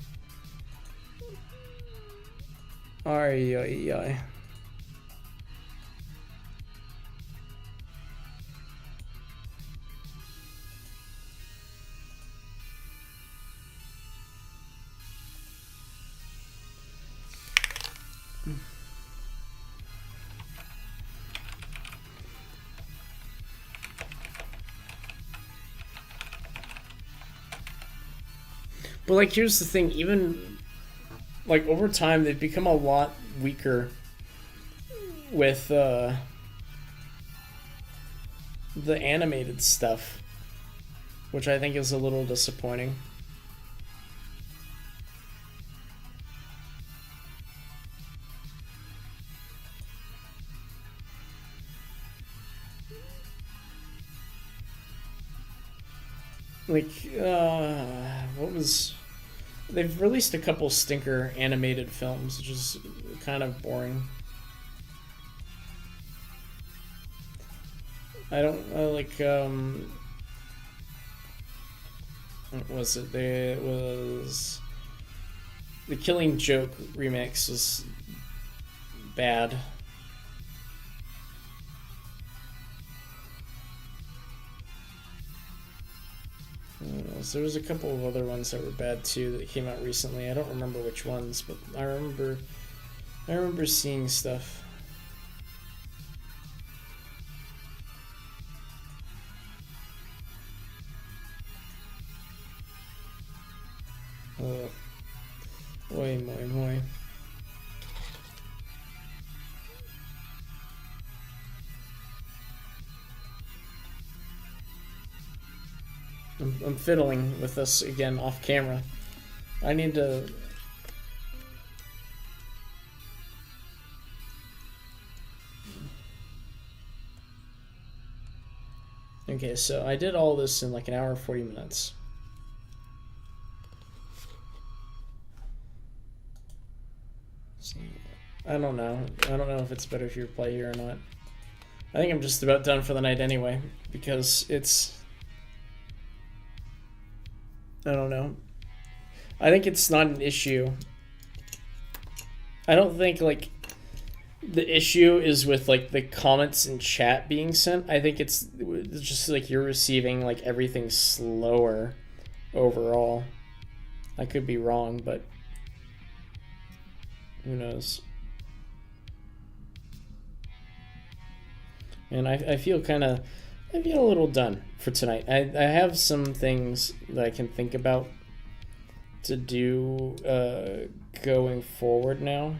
S1: Ay. But like, here's the thing, even like over time they've become a lot weaker with the animated stuff, which I think is a little disappointing. Like, what was... They've released a couple stinker animated films, which is kind of boring. I don't, what was it? It was... The Killing Joke remix was bad. So there was a couple of other ones that were bad too that came out recently. I don't remember which ones, but I remember seeing stuff. Moi. I'm fiddling with this again off camera. I need to... Okay, so I did all this in like an hour and 40 minutes. I don't know. I don't know if it's better if you play here or not. I think I'm just about done for the night anyway, because it's... I don't know. I think it's not an issue. I don't think, like, the issue is with, like, the comments in chat being sent. I think it's just, like, you're receiving, like, everything slower overall. I could be wrong, but who knows. And I feel I feel a little done for tonight. I have some things that I can think about to do going forward now.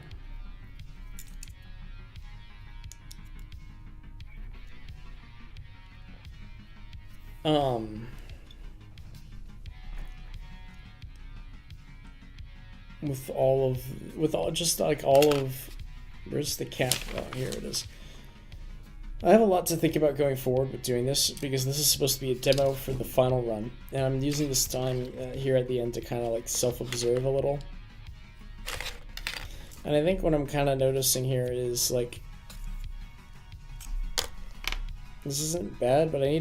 S1: With all just like all of, where's the cap? Oh, here it is. I have a lot to think about going forward with doing this, because this is supposed to be a demo for the final run, and I'm using this time here at the end to kind of like self-observe a little. And I think what I'm kind of noticing here is like, this isn't bad, but I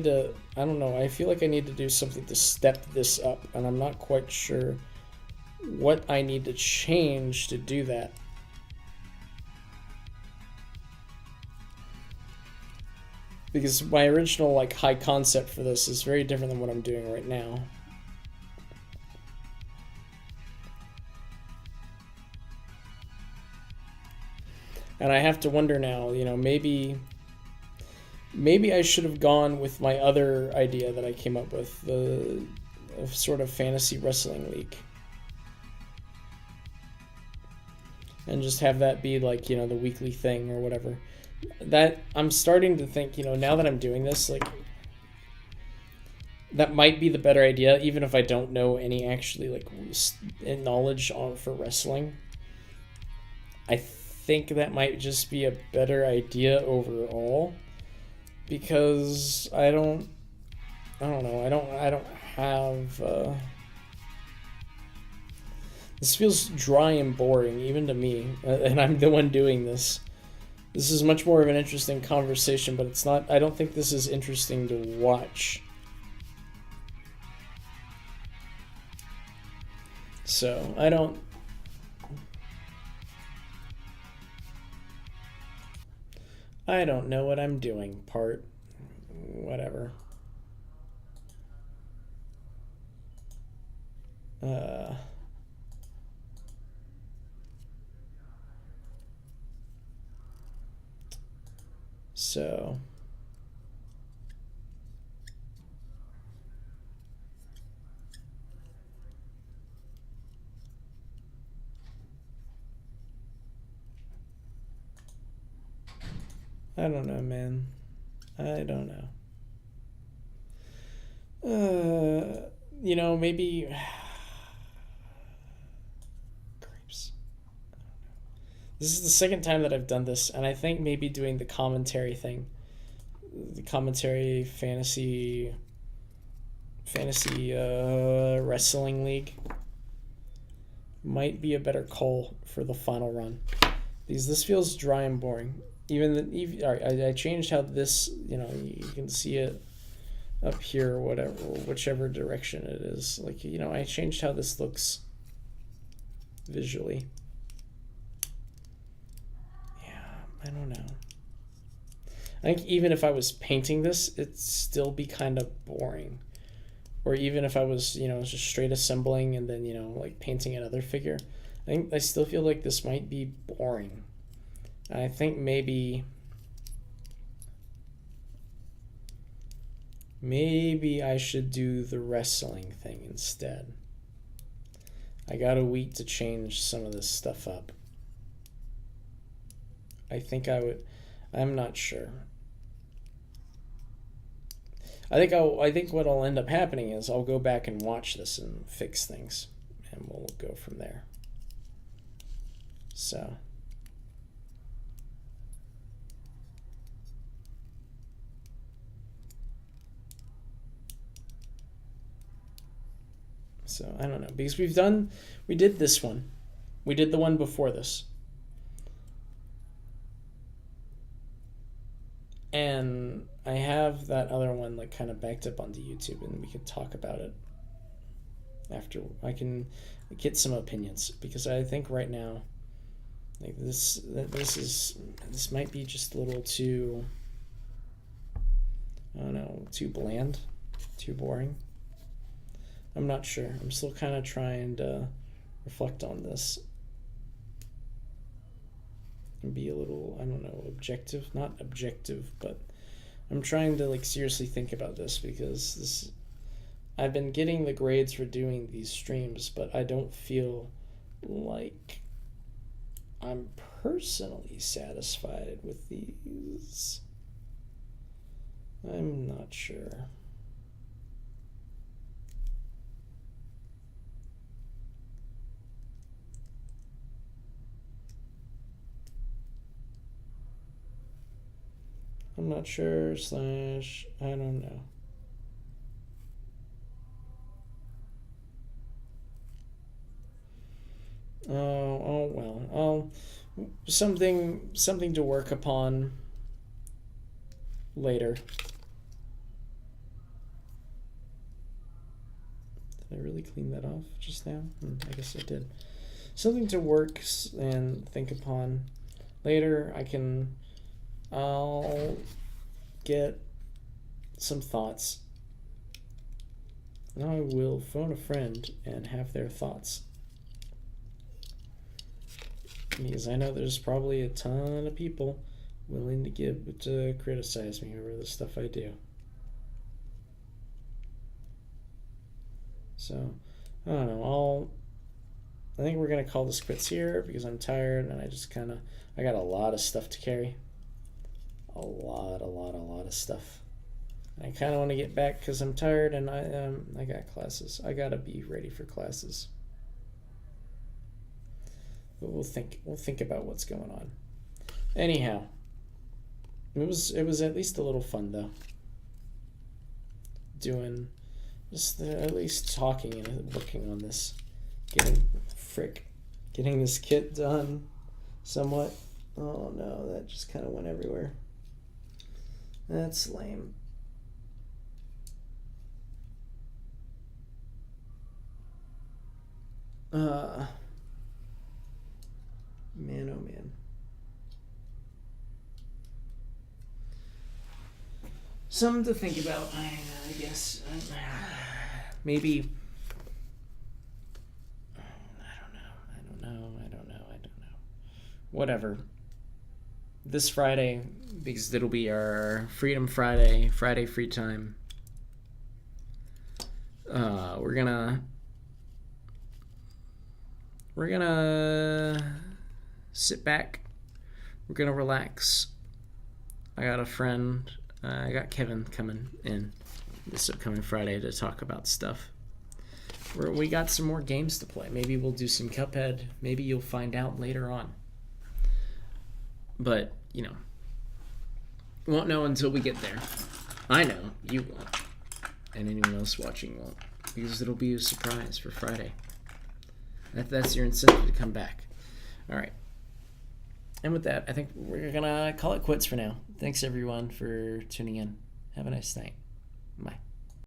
S1: don't know, I feel like I need to do something to step this up, and I'm not quite sure what I need to change to do that. Because my original like high concept for this is very different than what I'm doing right now. And I have to wonder now, you know, maybe I should have gone with my other idea that I came up with, the sort of fantasy wrestling league. And just have that be like, you know, the weekly thing or whatever. That I'm starting to think, you know, now that I'm doing this, like, that might be the better idea, even if I don't know any actually like knowledge for wrestling. I think that might just be a better idea overall, because I don't know, I don't have this feels dry and boring, even to me, and I'm the one doing this. This is much more of an interesting conversation, but it's not, I don't think this is interesting to watch. So, I don't know what I'm doing, part. Whatever. So I don't know, man. I don't know. You know, maybe creeps. This is the second time that I've done this, and I think maybe doing the commentary thing, the commentary fantasy wrestling league, might be a better call for the final run, because this feels dry and boring. I changed how this, you know, you can see it up here, whatever, whichever direction it is. Like, you know, I changed how this looks visually. I don't know. I think even if I was painting this, it'd still be kind of boring. Or even if I was, you know, just straight assembling and then, you know, like painting another figure, I still feel like this might be boring. I think maybe I should do the wrestling thing instead. I got a week to change some of this stuff up. I think I would. I'm not sure. I think what'll end up happening is I'll go back and watch this and fix things, and we'll go from there. So I don't know, because we did this one. We did the one before this. And I have that other one like kind of backed up onto YouTube, and we could talk about it after. I can get some opinions, because I think right now, like this might be just a little too, I don't know, too bland, too boring. I'm not sure. I'm still kind of trying to reflect on this and be a little, I don't know, objective. Not objective, but I'm trying to like seriously think about this because I've been getting the grades for doing these streams, but I don't feel like I'm personally satisfied with these. I'm not sure. I'm not sure, slash, I don't know. Oh well. Something to work upon later. Did I really clean that off just now? I guess I did. Something to work and think upon later. I'll get some thoughts. I will phone a friend and have their thoughts. Because I know there's probably a ton of people willing to criticize me over the stuff I do. So, I don't know. I think we're gonna call this quits here because I'm tired and I got a lot of stuff to carry. A lot of stuff. I kind of want to get back because I'm tired and I got classes. I gotta be ready for classes. But we'll think about what's going on. Anyhow, it was at least a little fun though. Doing just at least talking and working on this, getting this kit done, somewhat. Oh no, that just kind of went everywhere. That's lame. Man, oh man. Something to think about, I guess. Maybe. I don't know. Whatever. This Friday, because it'll be our Freedom Friday free time. We're gonna sit back. We're gonna relax. I got a friend. I got Kevin coming in this upcoming Friday to talk about stuff. We got some more games to play. Maybe we'll do some Cuphead. Maybe you'll find out later on. But, we won't know until we get there. I know, you won't. And anyone else watching won't. Because it'll be a surprise for Friday. That's your incentive to come back. All right. And with that, I think we're going to call it quits for now. Thanks, everyone, for tuning in. Have a nice night. Bye.